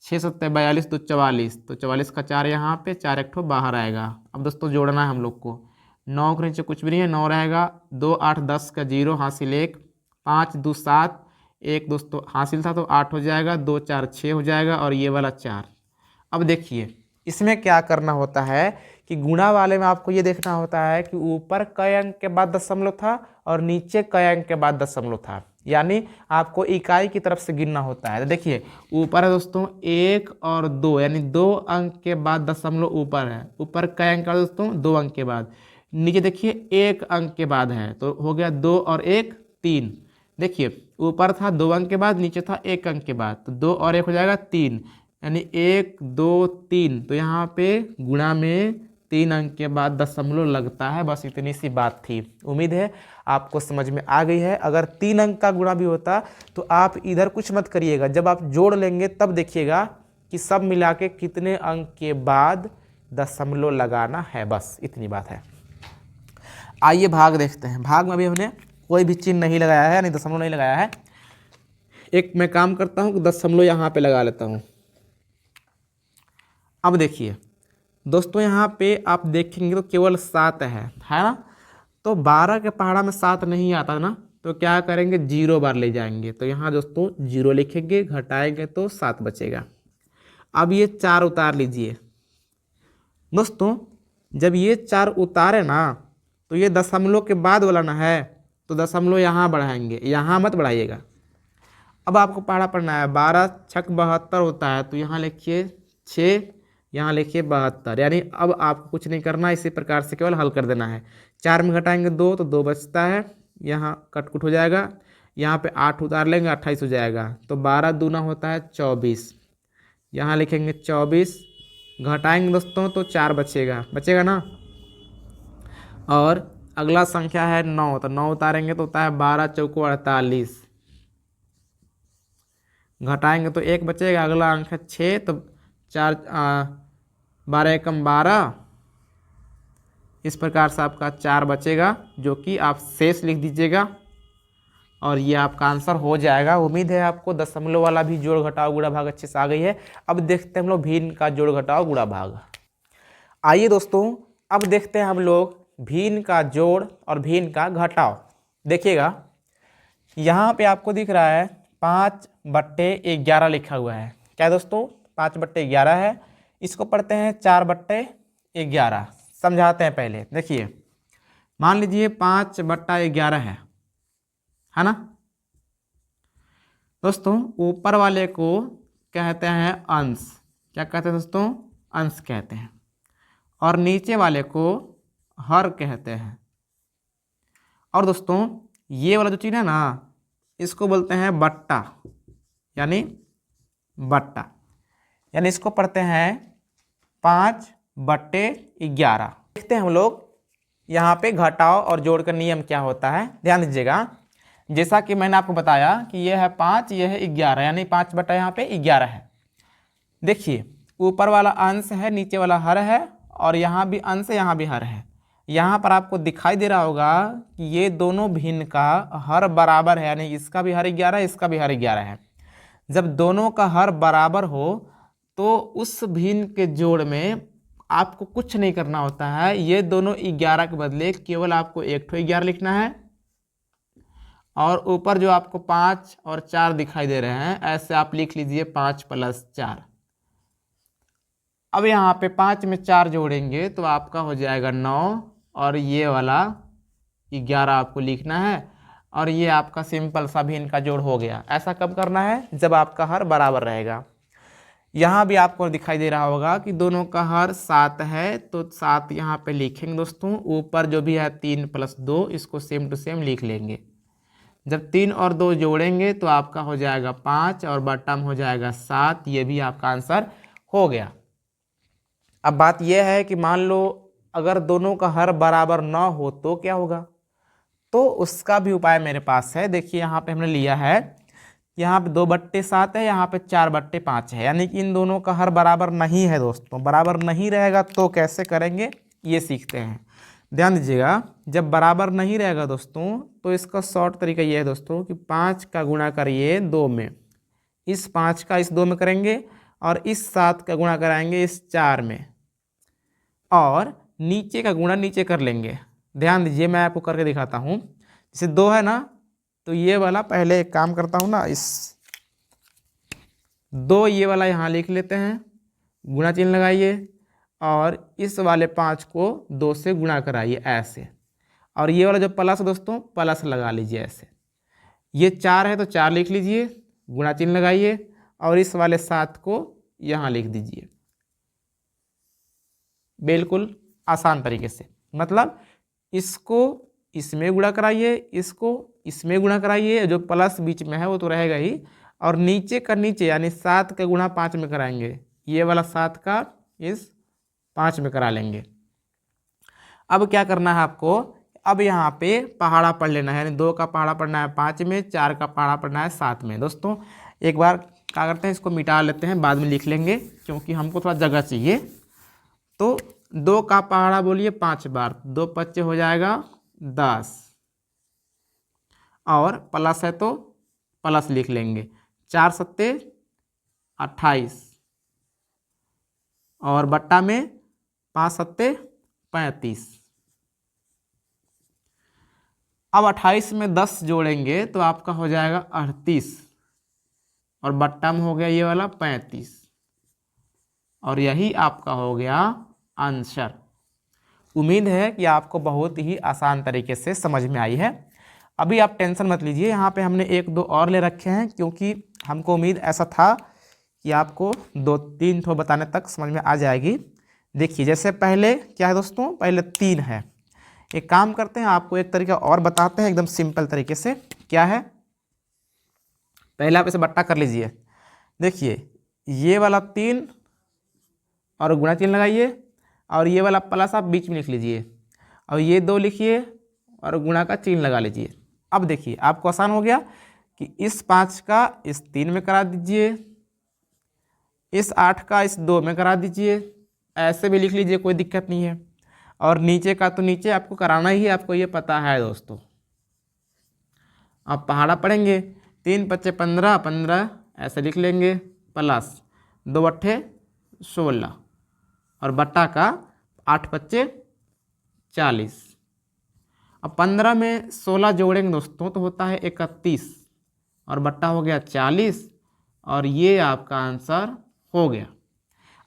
6 7 42 तो 44, तो 44 का 4 यहाँ पे, 4 एक ठो बाहर आएगा। अब दोस्तों जोड़ना है हम लोग को, 9 के नीचे कुछ भी नहीं है, 9 रहेगा, 2 8 10 का 0 हासिल 1, 5 2 7, 1 दोस्तों हासिल था तो 8 हो जाएगा, 2 4 6 हो जाएगा, और ये वाला 4। अब देखिए इसमें क्या करना होता है कि गुणा वाले में आपको ये देखना होता है कि ऊपर कई अंक के बाद दशमलव था और नीचे कई अंक के बाद दशमलव था, यानी आपको इकाई की तरफ से गिनना होता है। तो देखिए ऊपर है दोस्तों 1 और 2, यानी 2 अंक के बाद दशमलव ऊपर है। ऊपर कई अंक का दोस्तों? 2 अंक के बाद। नीचे देखिए 1 अंक के बाद है, तो हो गया 2 और 1 3। देखिए ऊपर था 2 अंक के बाद, नीचे था 1 अंक के बाद, तो 2 और 1 हो जाएगा 3, यानी 1 2 3। तो यहाँ पे गुणा में 3 अंक के बाद दशमलव लगता है। बस इतनी सी बात थी। उम्मीद है आपको समझ में आ गई है। अगर 3 अंक का गुणा भी होता तो आप इधर कुछ मत करिएगा, जब आप जोड़ लेंगे तब देखिएगा कि सब मिला के कितने अंक के बाद दशमलव लगाना है, बस इतनी बात है। आइए भाग देखते हैं। भाग में अभी हमने कोई भी चिन्ह नहीं लगाया है, यानी दशमलव नहीं लगाया है। एक मैं काम करता हूँ कि दशमलव यहाँ पे लगा लेता हूँ। अब देखिए दोस्तों यहाँ पे आप देखेंगे तो केवल 7 है ना, तो 12 के पहाड़ा में 7 नहीं आता ना, तो क्या करेंगे 0 बार ले जाएंगे, तो यहाँ दोस्तों 0 लिखेंगे, घटाएंगे तो 7 बचेगा। अब ये 4 उतार लीजिए दोस्तों, जब ये 4 उतारे ना तो ये दशमलव के बाद वाला ना है, तो दशमलव यहाँ बढ़ाएंगे, यहाँ मत बढ़ाइएगा। अब आपको पहाड़ा पढ़ना है, 12 छक 72 होता है, तो यहाँ लिखिए 6, यहाँ लिखिए 72, यानी अब आपको कुछ नहीं करना, इसी प्रकार से केवल हल कर देना है। 4 में घटाएंगे 2 तो 2 बचता है, यहाँ कटकुट हो जाएगा, यहाँ पे 8 उतार लेंगे 28 हो जाएगा, तो 12 दूना होता है 24, यहाँ लिखेंगे 24, घटाएंगे दोस्तों तो 4 बचेगा ना। और अगला संख्या है 9, तो 9 उतारेंगे तो होता है 12 चौको 48, घटाएंगे तो 1 बचेगा। अगला अंक है 6, तो 4 12 एकम 12, इस प्रकार से आपका 4 बचेगा, जो कि आप शेष लिख दीजिएगा और ये आपका आंसर हो जाएगा। उम्मीद है आपको दशमलव वाला भी जोड़ घटाव गुणा भाग अच्छे से आ गई है। अब देखते हैं हम लोग भिन्न का जोड़ घटाव गुणा भाग। आइए दोस्तों, अब देखते हैं हम लोग भिन्न का जोड़ और भिन्न का घटाव। देखिएगा, यहाँ पे आपको दिख रहा है 5/11 लिखा हुआ है। क्या दोस्तों? 5/11 है। इसको पढ़ते हैं 4/11। समझाते हैं पहले। देखिए, मान लीजिए 5/11 है ना दोस्तों। ऊपर वाले को कहते हैं अंश। क्या कहते हैं दोस्तों? अंश कहते हैं। और नीचे वाले को हर कहते हैं। और दोस्तों, ये वाला जो चीज़ है ना, इसको बोलते हैं बट्टा, यानी बट्टा। यानी इसको पढ़ते हैं 5/11। देखते हैं हम लोग यहाँ पे घटाव और जोड़ का नियम क्या होता है। ध्यान दीजिएगा, जैसा कि मैंने आपको बताया कि यह है 5, यह है 11, यानी 5 यहाँ पे 11 है। देखिए, ऊपर वाला अंश है, नीचे वाला हर है, और यहाँ भी अंश है, यहाँ भी हर है। यहाँ पर आपको दिखाई दे रहा होगा कि ये दोनों भिन्न का हर बराबर है, यानी इसका भी हर 11 है, इसका भी हर 11 है। जब दोनों का हर बराबर हो तो उस भिन्न के जोड़ में आपको कुछ नहीं करना होता है। ये दोनों 11 के बदले केवल आपको एक ठो 11 लिखना है, और ऊपर जो आपको 5 और 4 दिखाई दे रहे हैं, ऐसे आप लिख लीजिए 5 + 4। अब यहाँ पे 5 में 4 जोड़ेंगे तो आपका हो जाएगा 9, और ये वाला 11 आपको लिखना है, और ये आपका सिंपल सा भिन्न का जोड़ हो गया। ऐसा कब करना है? जब आपका हर बराबर रहेगा। यहाँ भी आपको दिखाई दे रहा होगा कि दोनों का हर 7 है, तो 7 यहाँ पे लिखेंगे दोस्तों। ऊपर जो भी है 3 + 2, इसको सेम टू सेम लिख लेंगे। जब 3 और 2 जोड़ेंगे तो आपका हो जाएगा 5, और बट्टा में हो जाएगा 7। ये भी आपका आंसर हो गया। अब बात यह है कि मान लो अगर दोनों का हर बराबर ना हो तो क्या होगा, तो उसका भी उपाय मेरे पास है। देखिए, यहाँ पे हमने लिया है, यहाँ पे 2/7 है, यहाँ पे 4/5 है, यानी कि इन दोनों का हर बराबर नहीं है दोस्तों। बराबर नहीं रहेगा तो कैसे करेंगे, ये सीखते हैं। ध्यान दीजिएगा, जब बराबर नहीं रहेगा दोस्तों, तो इसका शॉर्ट तरीका ये है दोस्तों कि 5 का गुणा करिए 2 में, इस 5 का इस 2 में करेंगे, और इस 7 का गुणा कराएंगे इस 4 में, और नीचे का गुणा नीचे कर लेंगे। ध्यान दीजिए, मैं आपको करके दिखाता हूँ। जैसे 2 है ना, तो ये वाला पहले एक काम करता हूँ ना, इस 2 ये वाला यहाँ लिख लेते हैं, गुणा चिन्ह लगाइए, और इस वाले 5 को 2 से गुणा कराइए ऐसे, और ये वाला जो प्लस दोस्तों, प्लस लगा लीजिए ऐसे। ये 4 है तो 4 लिख लीजिए, गुणा चिन्ह लगाइए, और इस वाले 7 को यहाँ लिख दीजिए। बिल्कुल आसान तरीके से, मतलब इसको इसमें गुणा कराइए, इसको इसमें गुणा कराइए, जो प्लस बीच में है वो तो रहेगा ही, और नीचे का नीचे, यानी 7 का गुणा 5 में कराएंगे, ये वाला 7 का इस 5 में करा लेंगे। अब क्या करना है आपको, अब यहाँ पे पहाड़ा पढ़ लेना है, यानी 2 का पहाड़ा पढ़ना है 5 में, 4 का पहाड़ा पढ़ना है 7 में। दोस्तों, एक बार क्या करते हैं, इसको मिटा लेते हैं, बाद में लिख लेंगे, क्योंकि हमको थोड़ा जगह चाहिए। तो 2 का पहाड़ा बोलिए 5 बार, 2 × 5 हो जाएगा 10, और प्लस है तो प्लस लिख लेंगे, 4 × 7 = 28, और बट्टा में 5 × 7 = 35। अब 28 में 10 जोड़ेंगे तो आपका हो जाएगा 38, और बट्टा में हो गया ये वाला 35, और यही आपका हो गया आंसर। उम्मीद है कि आपको बहुत ही आसान तरीके से समझ में आई है। अभी आप टेंशन मत लीजिए, यहाँ पे हमने 1-2 और ले रखे हैं, क्योंकि हमको उम्मीद ऐसा था कि आपको 2-3 ठो बताने तक समझ में आ जाएगी। देखिए, जैसे पहले क्या है दोस्तों, पहले 3 है। एक काम करते हैं, आपको एक तरीका और बताते हैं एकदम सिंपल तरीके से। क्या है, पहले आप इसे बट्टा कर लीजिए। देखिए, ये वाला 3 और गुणा चिन्ह लगाइए, और ये वाला प्लस आप बीच में लिख लीजिए, और ये 2 लिखिए और गुणा का चिन्ह लगा लीजिए। अब देखिए, आपको आसान हो गया कि इस 5 का इस 3 में करा दीजिए, इस 8 का इस 2 में करा दीजिए, ऐसे भी लिख लीजिए, कोई दिक्कत नहीं है। और नीचे का तो नीचे आपको कराना ही है, आपको ये पता है दोस्तों। अब पहाड़ा पढ़ेंगे, 3 पच्चे 15, 15 ऐसे लिख लेंगे, प्लस 2 अट्ठे 16 और बट्टा का 8 पच्चे 40। अब 15 में 16 जोड़ेंगे दोस्तों तो होता है 31 और बट्टा हो गया 40 और ये आपका आंसर हो गया।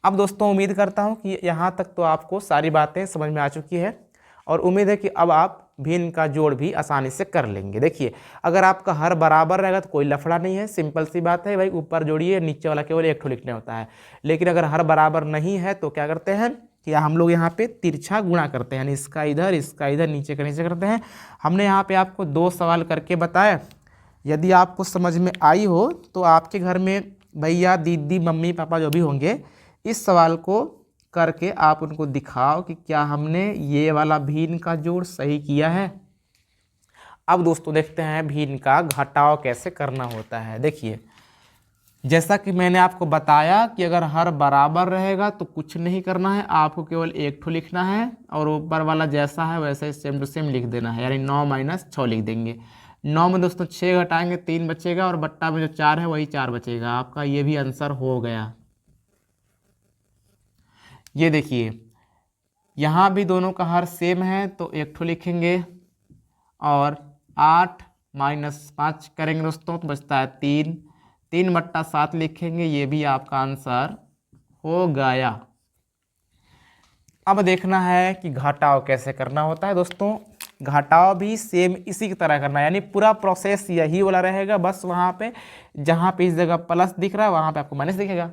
अब दोस्तों उम्मीद करता हूँ कि यहाँ तक तो आपको सारी बातें समझ में आ चुकी है और उम्मीद है कि अब आप भिन्न का जोड़ भी आसानी से कर लेंगे। देखिए अगर आपका हर बराबर रहेगा तो कोई लफड़ा नहीं है, सिंपल सी बात है भाई, ऊपर जोड़िए, नीचे वाला केवल एक ठो लिखना होता है। लेकिन अगर हर बराबर नहीं है तो क्या करते हैं कि हम लोग यहाँ पे तिरछा गुणा करते हैं, यानी इसका इधर नीचे का नीचे करते हैं। हमने यहाँ पे आपको 2 सवाल करके बताया, यदि आपको समझ में आई हो तो आपके घर में भैया दीदी मम्मी पापा जो भी होंगे इस सवाल को करके आप उनको दिखाओ कि क्या हमने ये वाला भिन्न का जोड़ सही किया है। अब दोस्तों देखते हैं भिन्न का घटाव कैसे करना होता है। देखिए जैसा कि मैंने आपको बताया कि अगर हर बराबर रहेगा तो कुछ नहीं करना है, आपको केवल एक ठो लिखना है और ऊपर वाला जैसा है वैसे सेम टू सेम लिख देना है, यानी 9 - 6 लिख देंगे। 9 में दोस्तों 6 घटाएंगे 3 बचेगा और बट्टा में जो 4 है वही 4 बचेगा। आपका ये भी आंसर हो गया। ये देखिए यहाँ भी दोनों का हर सेम है तो एक ठो लिखेंगे और 8 - 5 करेंगे दोस्तों तो बचता है 3, 3 बट्टा 7 लिखेंगे, ये भी आपका आंसर हो गया। अब देखना है कि घटाव कैसे करना होता है दोस्तों। घटाव भी सेम इसी की तरह करना है, यानी पूरा प्रोसेस यही वाला रहेगा, बस वहाँ पे जहाँ पे इस जगह प्लस दिख रहा है वहाँ पे आपको माइनस दिखेगा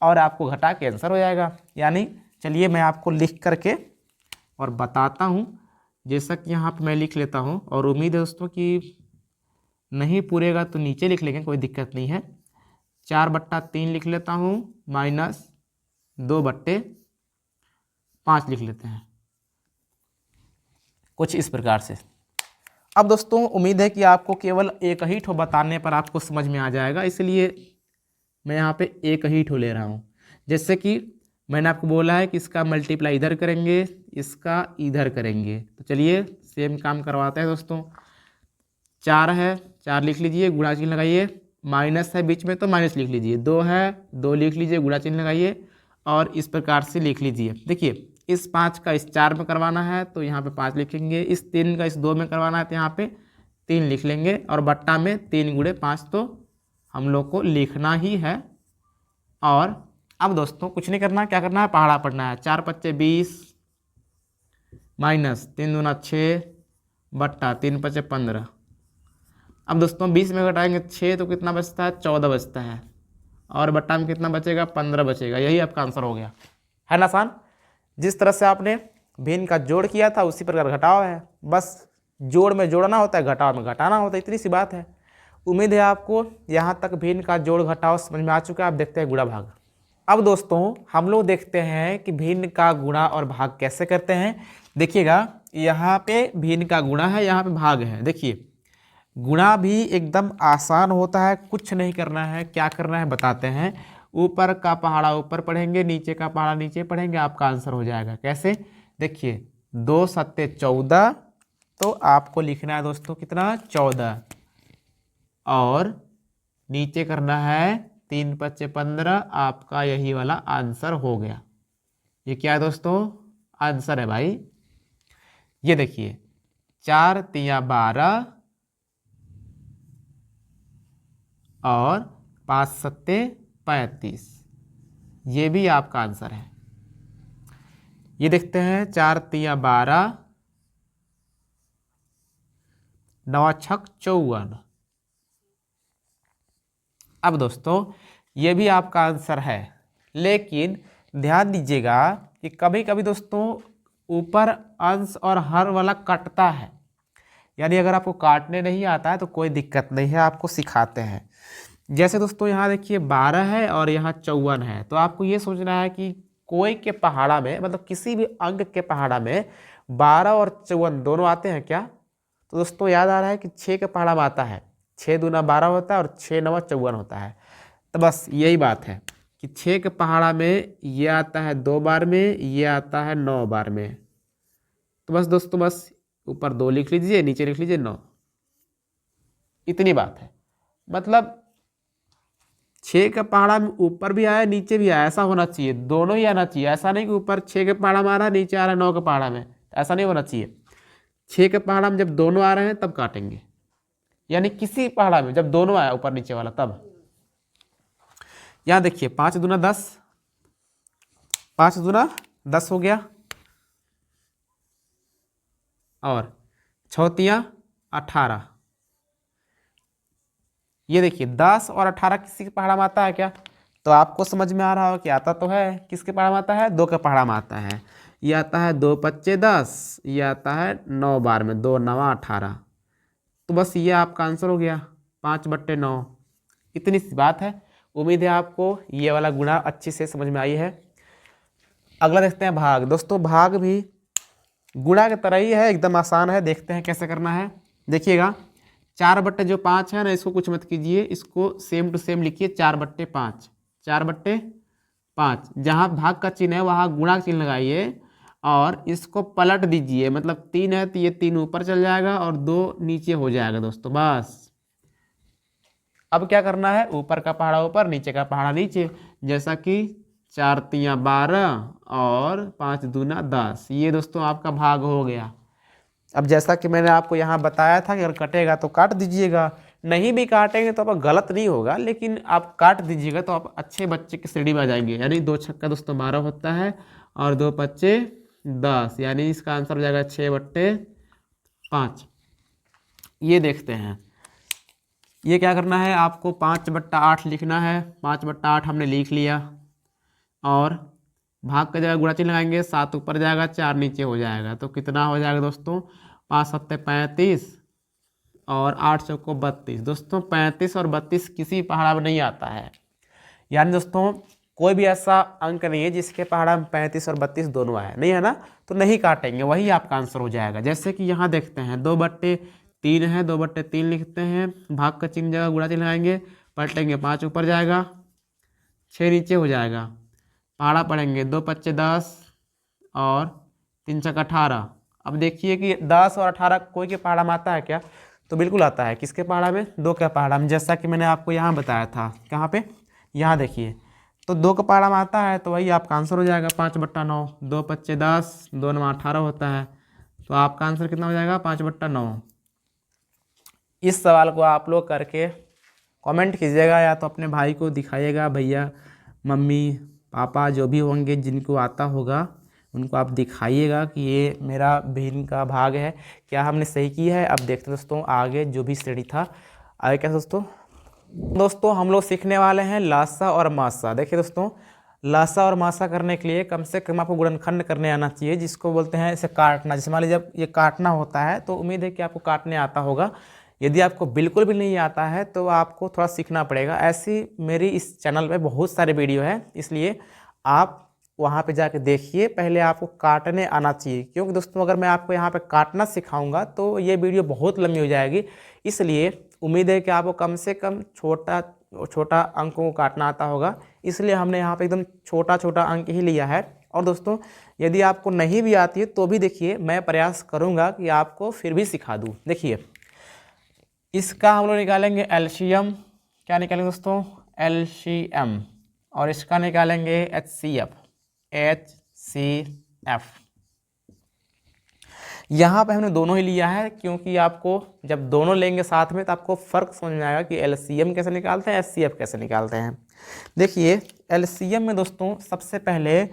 और आपको घटा के आंसर हो जाएगा। यानी चलिए मैं आपको लिख करके और बताता हूँ, जैसा कि यहाँ पे मैं लिख लेता हूँ और उम्मीद है दोस्तों कि नहीं पूरेगा तो नीचे लिख लेंगे, कोई दिक्कत नहीं है। 4 बट्टा 3 लिख लेता हूँ माइनस 2 बट्टे 5 लिख लेते हैं, कुछ इस प्रकार से। अब दोस्तों उम्मीद है कि आपको केवल एक ही ठो बताने पर आपको समझ में आ जाएगा, इसलिए मैं यहाँ पे एक ही ठो ले रहा हूँ। जैसे कि मैंने आपको बोला है कि इसका मल्टीप्लाई इधर करेंगे, इसका इधर करेंगे, तो चलिए सेम काम करवाते हैं दोस्तों। 4 है 4 लिख लीजिए, गुणा चिन्ह लगाइए, माइनस है बीच में तो माइनस लिख लीजिए, 2 है 2 लिख लीजिए, गुणा चिन्ह लगाइए और इस प्रकार से लिख लीजिए। देखिए इस 5 का इस 4 में करवाना है तो यहाँ पे 5 लिखेंगे, इस 3 का इस 2 में करवाना है तो यहाँ पे 3 लिख लेंगे और बट्टा में 3 गुणे 5 तो हम लोग को लिखना ही है। और अब दोस्तों कुछ नहीं करना, क्या करना है, पहाड़ा पढ़ना है। 4 पच्चे 20 माइनस 3 दूना 6 बट्टा 3 पच्चे 15। अब दोस्तों 20 में घटाएंगे 6 तो कितना बचता है, 14 बचता है और बट्टा में कितना बचेगा, 15 बचेगा। यही आपका आंसर हो गया, है ना आसान। जिस तरह से आपने भिन्न का जोड़ किया था उसी प्रकार घटाव है, बस जोड़ में जोड़ना होता है, घटाव में घटाना होता है, इतनी सी बात है। उम्मीद है आपको यहाँ तक भिन्न का जोड़ घटाव समझ में आ चुका है। आप देखते हैं गुणा भाग। अब दोस्तों हम लोग देखते हैं कि भिन्न का गुणा और भाग कैसे करते हैं। देखिएगा यहाँ पे भिन्न का गुणा है, यहाँ पे भाग है। देखिए गुणा भी एकदम आसान होता है, कुछ नहीं करना है। क्या करना है बताते हैं, ऊपर का पहाड़ा ऊपर पढ़ेंगे, नीचे का पहाड़ा नीचे पढ़ेंगे, आपका आंसर हो जाएगा। कैसे, देखिए 2 सत्ते 14 तो आपको लिखना है दोस्तों कितना, 14 और नीचे करना है 3 पच्चे 15, आपका यही वाला आंसर हो गया। ये क्या है दोस्तों, आंसर है भाई। ये देखिए 4 तिया 12 और 5 सत्ते 35, ये भी आपका आंसर है। ये देखते हैं 4 तिया 12 9 छक 54। अब दोस्तों ये भी आपका आंसर है, लेकिन ध्यान दीजिएगा कि कभी कभी दोस्तों ऊपर अंश और हर वाला कटता है, यानी अगर आपको काटने नहीं आता है तो कोई दिक्कत नहीं है, आपको सिखाते हैं। जैसे दोस्तों यहाँ देखिए 12 है और यहाँ 54 है, तो आपको ये सोचना है कि कोई के पहाड़ा में, मतलब किसी भी अंक के पहाड़ा में 12 और 54 दोनों आते हैं क्या। तो दोस्तों याद आ रहा है कि 6 के पहाड़ा में आता है, 6 दूना 12 होता है और 6 9 54 होता है। तो बस यही बात है कि 6 के पहाड़ा में ये आता है 2 बार में, ये आता है 9 बार में, तो बस दोस्तों बस ऊपर 2 लिख लीजिए, नीचे लिख लीजिए 9। इतनी बात है। मतलब 6 का पहाड़ा में ऊपर भी आया नीचे भी आया, ऐसा होना चाहिए, दोनों ही आना चाहिए। ऐसा नहीं कि ऊपर 6 के पहाड़ा में आ रहा है, नीचे आ रहा है 9 के पहाड़ा में, ऐसा नहीं होना चाहिए। 6 के पहाड़ा में जब दोनों आ रहे हैं तब काटेंगे, यानी किसी पहाड़ा में जब दोनों आया ऊपर नीचे वाला तब। यहाँ देखिए 5 दूना 10, 5 दूना 10 हो गया, और 6 तिया 18। ये देखिए 10 और 18 किसी के पहाड़ा में आता है क्या? तो आपको समझ में आ रहा हो कि आता तो है। किसके पहाड़ा में आता है? 2 के पहाड़ा में आता है। ये आता है 2 पच्चे 10, ये आता है 9 बार में, 2 नवा 18। तो बस ये आपका आंसर हो गया 5/9। इतनी सी बात है। उम्मीद है आपको ये वाला गुणा अच्छी से समझ में आई है। अगला देखते हैं भाग। दोस्तों भाग भी गुणा की तरह ही है, एकदम आसान है। देखते हैं कैसे करना है। देखिएगा 4/5 है ना, इसको कुछ मत कीजिए, इसको सेम टू सेम लिखिए 4/5, 4/5। जहाँ भाग का चिन्ह है वहाँ गुणा का चिन्ह लगाइए और इसको पलट दीजिए। मतलब 3 है तो ये 3 ऊपर चल जाएगा और 2 नीचे हो जाएगा दोस्तों। बस अब क्या करना है? ऊपर का पहाड़ा ऊपर, नीचे का पहाड़ा नीचे। जैसा कि 4 तिया 12 और 5 दूना 10, ये दोस्तों आपका भाग हो गया। अब जैसा कि मैंने आपको यहाँ बताया था कि अगर कटेगा तो काट दीजिएगा, नहीं भी काटेंगे तो आप गलत नहीं होगा, लेकिन आप काट दीजिएगा तो आप अच्छे बच्चे की श्रेणी में आ जाएंगे। यानी 2 छक्का दोस्तों 12 होता है और 2 पच्चे 10, यानी इसका आंसर हो जाएगा 6/5। ये देखते हैं, ये क्या करना है आपको? 5/8 लिखना है। 5/8 हमने लिख लिया और भाग का जगह गुणा चिन्ह लगाएंगे, 7 ऊपर जाएगा 4 नीचे हो जाएगा। तो कितना हो जाएगा दोस्तों? 5 7 35 और 8 चौको 32। दोस्तों 35 और 32 किसी पहाड़ा में नहीं आता है। यानी दोस्तों कोई भी ऐसा अंक नहीं है जिसके पहाड़ा में 35 और 32 दोनों आए, नहीं है ना? तो नहीं काटेंगे, वही आपका आंसर हो जाएगा। जैसे कि यहाँ देखते हैं 2/3 है, 2/3 लिखते हैं, भाग का चिन्ह जगह गुणा चिन्ह लगाएंगे, पलटेंगे 5 ऊपर जाएगा 6 नीचे हो जाएगा। पहाड़ा पढ़ेंगे 2 पच्चे 10 और 3 छक्का 18। अब देखिए कि 10 और 18 कोई के पहाड़ा में आता है क्या? तो बिल्कुल आता है। किसके पहाड़ा में? 2 के पहाड़ा में, जैसा कि मैंने आपको यहाँ बताया था। कहाँ पे? यहाँ देखिए, तो 2 के पहाड़ा में आता है तो वही आपका आंसर हो जाएगा 5/9। 2 पच्चे 10, 2 9 18 होता है, तो आपका आंसर कितना हो जाएगा? 5/9। इस सवाल को आप लोग करके कमेंट कीजिएगा या तो अपने भाई को दिखाइएगा, भैया मम्मी पापा जो भी होंगे जिनको आता होगा उनको आप दिखाइएगा कि ये मेरा भिन्न का भाग है, क्या हमने सही की है। अब देखते हैं दोस्तों आगे जो भी श्रेणी था आगे क्या दोस्तों हम लोग सीखने वाले हैं लासा और मासा। देखिए दोस्तों लासा और मासा करने के लिए कम से कम आपको गुणनखंड करने आना चाहिए, जिसको बोलते हैं इसे काटना। जैसे मान लीजिए जब ये काटना होता है तो उम्मीद है कि आपको काटने आता होगा। यदि आपको बिल्कुल भी नहीं आता है तो आपको थोड़ा सीखना पड़ेगा। ऐसी मेरी इस चैनल पे बहुत सारे वीडियो हैं, इसलिए आप वहाँ पे जाके देखिए। पहले आपको काटने आना चाहिए, क्योंकि दोस्तों अगर मैं आपको यहाँ पे काटना सिखाऊंगा तो ये वीडियो बहुत लंबी हो जाएगी। इसलिए उम्मीद है कि आपको कम से कम छोटा छोटा अंकों को काटना आता होगा, इसलिए हमने यहाँ पे एकदम छोटा छोटा अंक ही लिया है। और दोस्तों यदि आपको नहीं भी आती है तो भी देखिए मैं प्रयास करूँगा कि आपको फिर भी सिखा दूँ। देखिए इसका हम लोग निकालेंगे एलसीएम। क्या निकालेंगे दोस्तों? एलसीएम। और इसका निकालेंगे एचसीएफ। यहाँ पे हमने दोनों ही लिया है, क्योंकि आपको जब दोनों लेंगे साथ में तो आपको फ़र्क समझ में आएगा कि एलसीएम कैसे निकालते हैं, एचसीएफ कैसे निकालते हैं। देखिए एलसीएम में दोस्तों सबसे पहले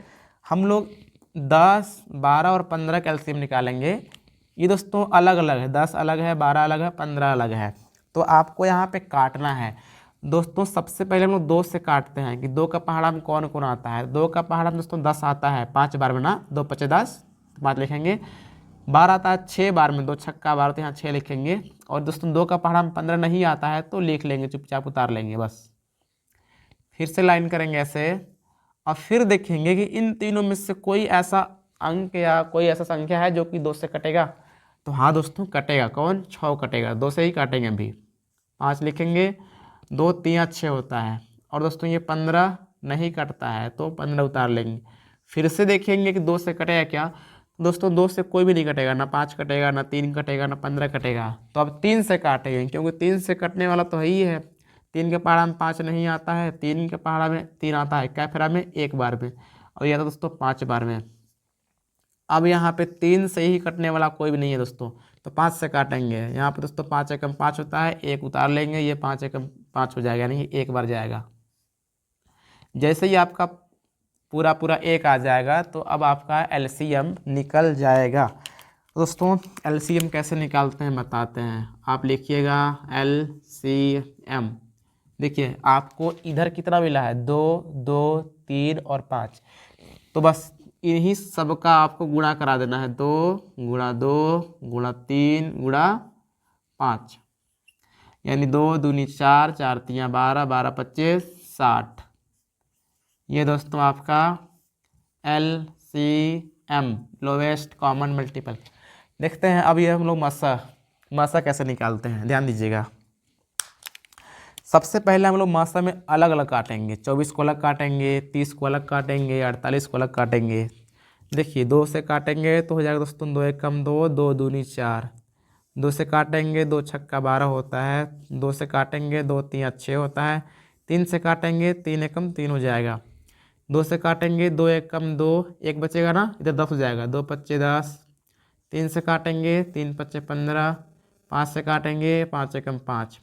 हम लोग 10, 12 और 15 का एलसीएम निकालेंगे। ये दोस्तों अलग अलग है, 10 अलग है, 12 अलग है, 15 अलग है। तो आपको यहाँ पे काटना है दोस्तों। सबसे पहले हम लोग 2 से काटते हैं कि 2 का पहाड़ा में कौन कौन आता है। 2 का पहाड़ा में दोस्तों 10 आता है 5 बार में ना, 2 पच्चे 10 5 लिखेंगे। 12 आता है 6 बार में, 2 छक्का 12 तो यहाँ 6 लिखेंगे। और दोस्तों 2 का पहाड़ा में 15 नहीं आता है तो लिख लेंगे, चुपचाप उतार लेंगे बस। फिर से लाइन करेंगे ऐसे और फिर देखेंगे कि इन तीनों में से कोई ऐसा अंक या कोई ऐसा संख्या है जो कि 2 से कटेगा। तो हाँ दोस्तों कटेगा। कौन? 6 कटेगा, 2 से ही काटेंगे अभी। 5 लिखेंगे, 2 3 6 होता है। और दोस्तों ये 15 नहीं कटता है तो 15 उतार लेंगे। फिर से देखेंगे कि 2 से कटेगा क्या। दोस्तों 2 से कोई भी नहीं कटेगा, ना 5 कटेगा, ना 3 कटेगा, ना 15 कटेगा। तो अब 3 से काटेंगे, क्योंकि 3 से कटने वाला तो है ही है। 3 के पहाड़ा में 5 नहीं आता है, 3 के पहाड़ा में 3 आता है, क्या फेरा में 1 बार में, और यह था दोस्तों 5 बार में। अब यहाँ पे 3 से ही कटने वाला कोई भी नहीं है दोस्तों, तो 5 से काटेंगे। यहाँ पे दोस्तों 5 एकम 5 होता है, 1 उतार लेंगे, ये 5 एकम 5 हो जाएगा, यानी 1 बार जाएगा। जैसे ही आपका पूरा पूरा 1 आ जाएगा तो अब आपका एलसीएम निकल जाएगा। दोस्तों एलसीएम कैसे निकालते हैं बताते हैं। आप लिखिएगा एलसीएम। देखिए आपको इधर कितना मिला है, 2, 2, 3 और 5। तो बस इन्हीं सब का आपको गुणा करा देना है, 2 गुणा 2 गुणा 3 गुणा 5, यानी 2 दूनी 4, 4 तियाँ 12, 12 25 60। ये दोस्तों आपका LCM लोवेस्ट कॉमन मल्टीपल। देखते हैं अब ये हम लोग मासा कैसे निकालते हैं, ध्यान दीजिएगा। सबसे पहले हम लोग मासा में अलग अलग काटेंगे, 24 को अलग काटेंगे, 30 को अलग काटेंगे, 48 को अलग काटेंगे। देखिए 2 से काटेंगे तो हो जाएगा दोस्तों 2 एकम 2, 2 दूनी 4। 2 से काटेंगे 2 छक्का 12 होता है, 2 से काटेंगे 2 तियाँ 6 होता है, 3 से काटेंगे 3 एकम 3 हो जाएगा। 2 से काटेंगे 2 एकम 2, 1 बचेगा ना, इधर 10 हो जाएगा, 2 पच्चे 10। 3 से काटेंगे 3 पच्चे 15, 5 से काटेंगे 5 एकम 5।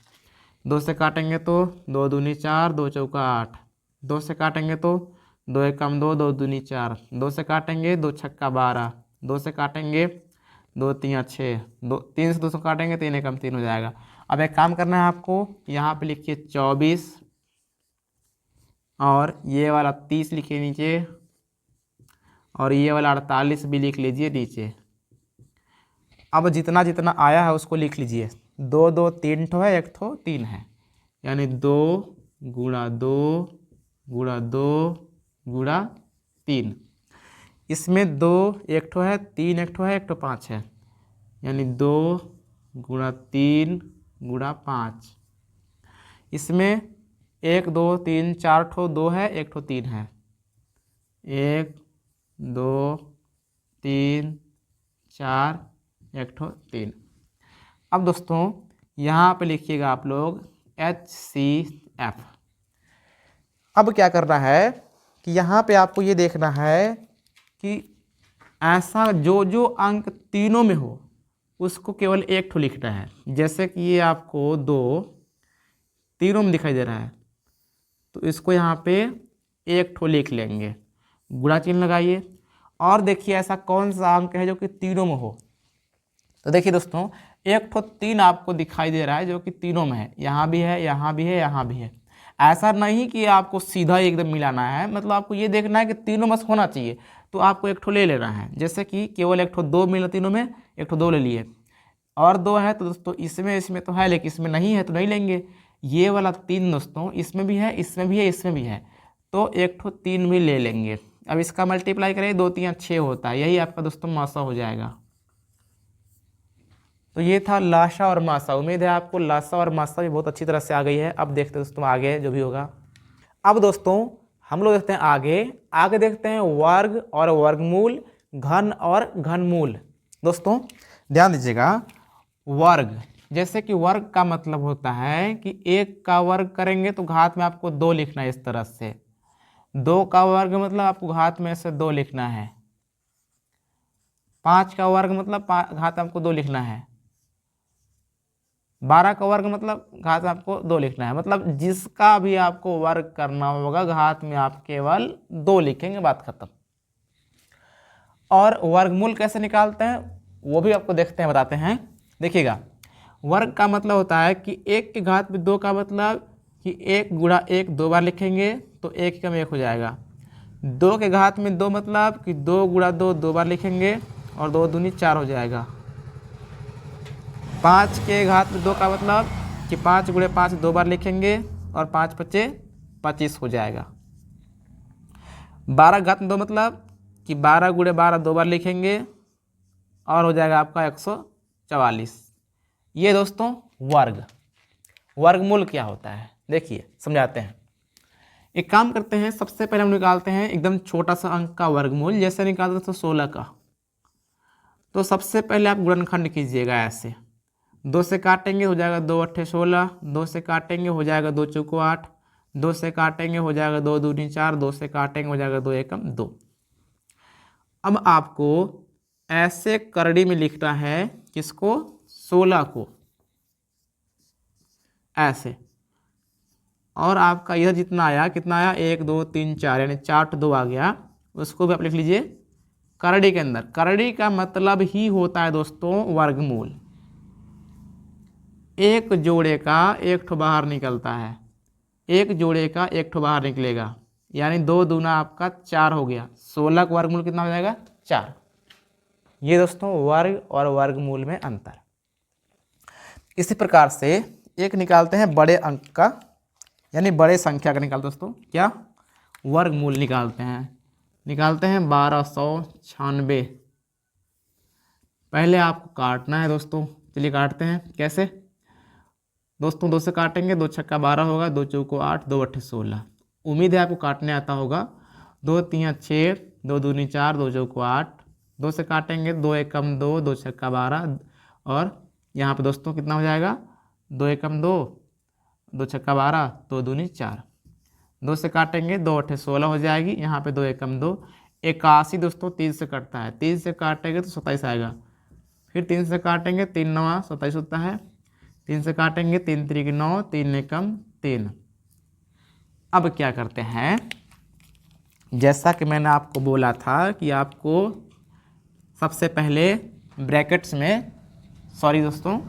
2 से काटेंगे तो 2 दूनी 4, 2 चौका 8। 2 से काटेंगे तो 2 एकम 2, 2 दूनी 4। 2 से काटेंगे 2 छक्का 12। 2 से काटेंगे 2 तियाँ 6। 3 से 2 से काटेंगे 3 एकम 3 हो जाएगा। अब एक काम करना है आपको, यहाँ पे लिखिए 24 और ये वाला 30 लिखिए नीचे, और ये वाला 48 भी लिख लीजिए नीचे। अब जितना जितना आया है उसको लिख लीजिए। 2 2 3 ठो है, 1 ठो 3 है, यानी 2 गुणा 2 गुणा 2 गुणा 3। इसमें 2 1 ठो है, 3 1 ठो है, 1 ठो 5 है, यानी 2 गुणा 3 गुणा 5। इसमें 1 2 3 4 ठो 2 है, 1 ठो 3 है, 1 2 3 4 1 ठो 3। अब दोस्तों यहाँ पे लिखिएगा आप लोग HCF। अब क्या करना है कि यहाँ पे आपको ये देखना है कि ऐसा जो जो अंक तीनों में हो उसको केवल 1 ठो लिखना है। जैसे कि ये आपको 2 तीनों में दिखाई दे रहा है, तो इसको यहाँ पे 1 ठो लिख लेंगे, गुणा चिन्ह लगाइए। और देखिए ऐसा कौन सा अंक है जो कि तीनों में हो, तो देखिए दोस्तों 1 ठो 3 आपको दिखाई दे रहा है जो कि तीनों में है, यहाँ भी है, यहाँ भी है, यहाँ भी है। ऐसा नहीं कि आपको सीधा एकदम मिलाना है, मतलब आपको ये देखना है कि तीनों में होना चाहिए, तो आपको 1 ठो ले लेना है। जैसे कि केवल 1 ठो 2 मिला तीनों में, 1 ठो 2 ले लिए, और 2 है तो दोस्तों इसमें तो है, लेकिन इसमें नहीं है तो नहीं लेंगे। ये वाला 3 दोस्तों इसमें भी है, इसमें भी है, इसमें भी है, तो 1 ठो 3 भी ले लेंगे। अब इसका मल्टीप्लाई करें 2 3 6 होता है, यही आपका दोस्तों मासा हो जाएगा। तो ये था लासा और मासा। उम्मीद है आपको लासा और मासा भी बहुत अच्छी तरह से आ गई है। अब देखते हैं दोस्तों आगे जो भी होगा। अब दोस्तों हम लोग देखते हैं आगे देखते हैं वर्ग और वर्गमूल, घन और घनमूल। दोस्तों ध्यान दीजिएगा, वर्ग, जैसे कि वर्ग का मतलब होता है कि 1 का वर्ग करेंगे तो घात में आपको 2 लिखना है इस तरह से। 2 का वर्ग मतलब आपको घात में से 2 लिखना है। 5 का वर्ग मतलब घात में आपको 2 लिखना है। 12 का वर्ग मतलब घात में आपको 2 लिखना है। मतलब जिसका भी आपको वर्ग करना होगा घात में आप केवल 2 लिखेंगे, बात खत्म। और वर्गमूल कैसे निकालते हैं वो भी आपको देखते हैं, बताते हैं। देखिएगा वर्ग का मतलब होता है कि 1 के घात में 2 का मतलब कि 1 गुणा 1 2 बार लिखेंगे तो 1 कम 1 हो जाएगा। 2 के घात में 2 मतलब कि 2 गुणा 2 2 बार लिखेंगे और 2 दूनी 4 हो जाएगा। 5 के घात में 2 का मतलब कि 5 गुणे 5 2 बार लिखेंगे और 5 पच्चे 25 हो जाएगा। 12 घात में 2 मतलब कि 12 गुणे 12 2 बार लिखेंगे और हो जाएगा आपका 144। ये दोस्तों वर्गमूल क्या होता है देखिए समझाते हैं। एक काम करते हैं, सबसे पहले हम निकालते हैं एकदम छोटा सा अंक का वर्गमूल। जैसे निकालते हैं 16 का, तो सबसे पहले आप गुणनखंड कीजिएगा ऐसे, 2 से काटेंगे हो जाएगा 2 अट्ठे 16, 2 से काटेंगे हो जाएगा 2 चौको 8, 2 से काटेंगे हो जाएगा 2 दूनी 4, 2 से काटेंगे हो जाएगा 2 एकम 2। अब आपको ऐसे करड़ी में लिखना है किसको, 16 को ऐसे, और आपका इधर जितना आया कितना आया 1 2 3 4 यानी 4 2 आ गया, उसको भी आप लिख लीजिए करड़ी के अंदर। करड़ी का मतलब ही होता है दोस्तों वर्गमूल, एक जोड़े का एक ठो बाहर निकलता है, एक जोड़े का एक ठो बाहर निकलेगा, यानी 2 दूना आपका 4 हो गया, 16 का वर्गमूल कितना हो जाएगा 4। ये दोस्तों वर्ग और वर्गमूल में अंतर। इसी प्रकार से एक निकालते हैं बड़े अंक का, यानी बड़े संख्या का निकालते दोस्तों क्या, वर्गमूल निकालते हैं 1296। पहले आपको काटना है दोस्तों, चलिए काटते हैं। कैसे दोस्तों, 2 से काटेंगे 2 छक्का 12 होगा, 2 चौको 8, 2 अट्ठे 16। उम्मीद है आपको काटने आता होगा। 2 3 6, 2 दूनी 4, 2 चौको 8, 2 से काटेंगे 2 एकम 2, 2 छक्का 12, और यहाँ पे दोस्तों कितना हो जाएगा 2 एकम 2, 2 छक्का 12, 2 दूनी 4, 2 से काटेंगे 2 अट्ठे 16 हो जाएगी, यहाँ पे 2 एकम 2, 81 दोस्तों 3 से कटता है, 3 से काटेंगे तो 27 आएगा, फिर 3 से काटेंगे 3 9 27 होता है, 3 से काटेंगे 3 3 9, 3 एकम 3। अब क्या करते हैं, जैसा कि मैंने आपको बोला था कि आपको सबसे पहले ब्रैकेट्स में, सॉरी दोस्तों,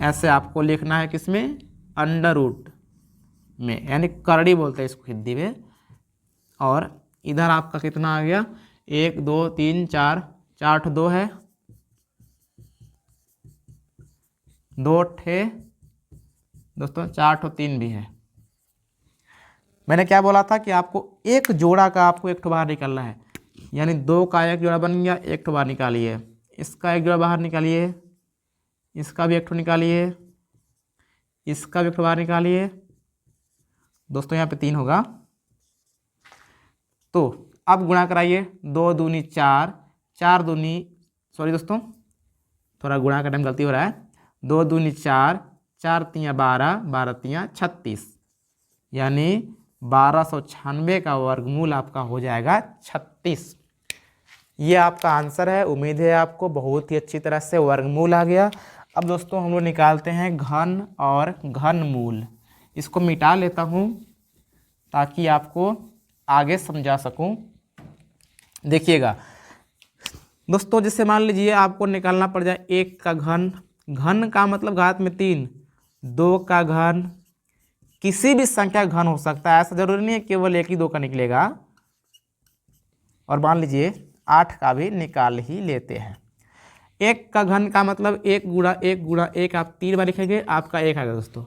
ऐसे आपको लिखना है किसमें, अंडर रूट में, यानी करड़ी बोलते हैं इसको हिंदी में। और इधर आपका कितना आ गया 1 2 3 4, 4 2 है, 2 अट्ठे दोस्तों 4 3 भी है। मैंने क्या बोला था कि आपको एक जोड़ा का आपको एक ठो बाहर निकालना है, यानी 2 का एक जोड़ा बन गया, एक ठो बाहर निकालिए, इसका एक जोड़ा बाहर निकालिए, इसका भी एक ठो निकालिए, इसका भी एक ठो बाहर निकालिए दोस्तों, यहाँ पे 3 होगा। तो अब गुणा कराइए, 2 दूनी 4, 4 दूनी, सॉरी दोस्तों थोड़ा गुणा करने में गलती हो रहा है, 2 दूनी 4, 4 तियाँ 12, 12 तियाँ 36, यानी 1296 का वर्गमूल आपका हो जाएगा 36। ये आपका आंसर है। उम्मीद है आपको बहुत ही अच्छी तरह से वर्गमूल आ गया। अब दोस्तों हम लोग निकालते हैं घन और घनमूल। इसको मिटा लेता हूँ ताकि आपको आगे समझा सकूँ। देखिएगा दोस्तों, जैसे मान लीजिए आपको निकालना पड़ जाए 1 का घन, घन का मतलब घात में 3, 2 का घन, किसी भी संख्या घन हो सकता है, ऐसा जरूरी नहीं है केवल 1 ही 2 का निकलेगा। और मान लीजिए 8 का भी निकाल ही लेते हैं। 1 का घन का मतलब 1 गुणा 1 गुणा 1, आप 3 बार लिखेंगे, आपका 1 आएगा दोस्तों।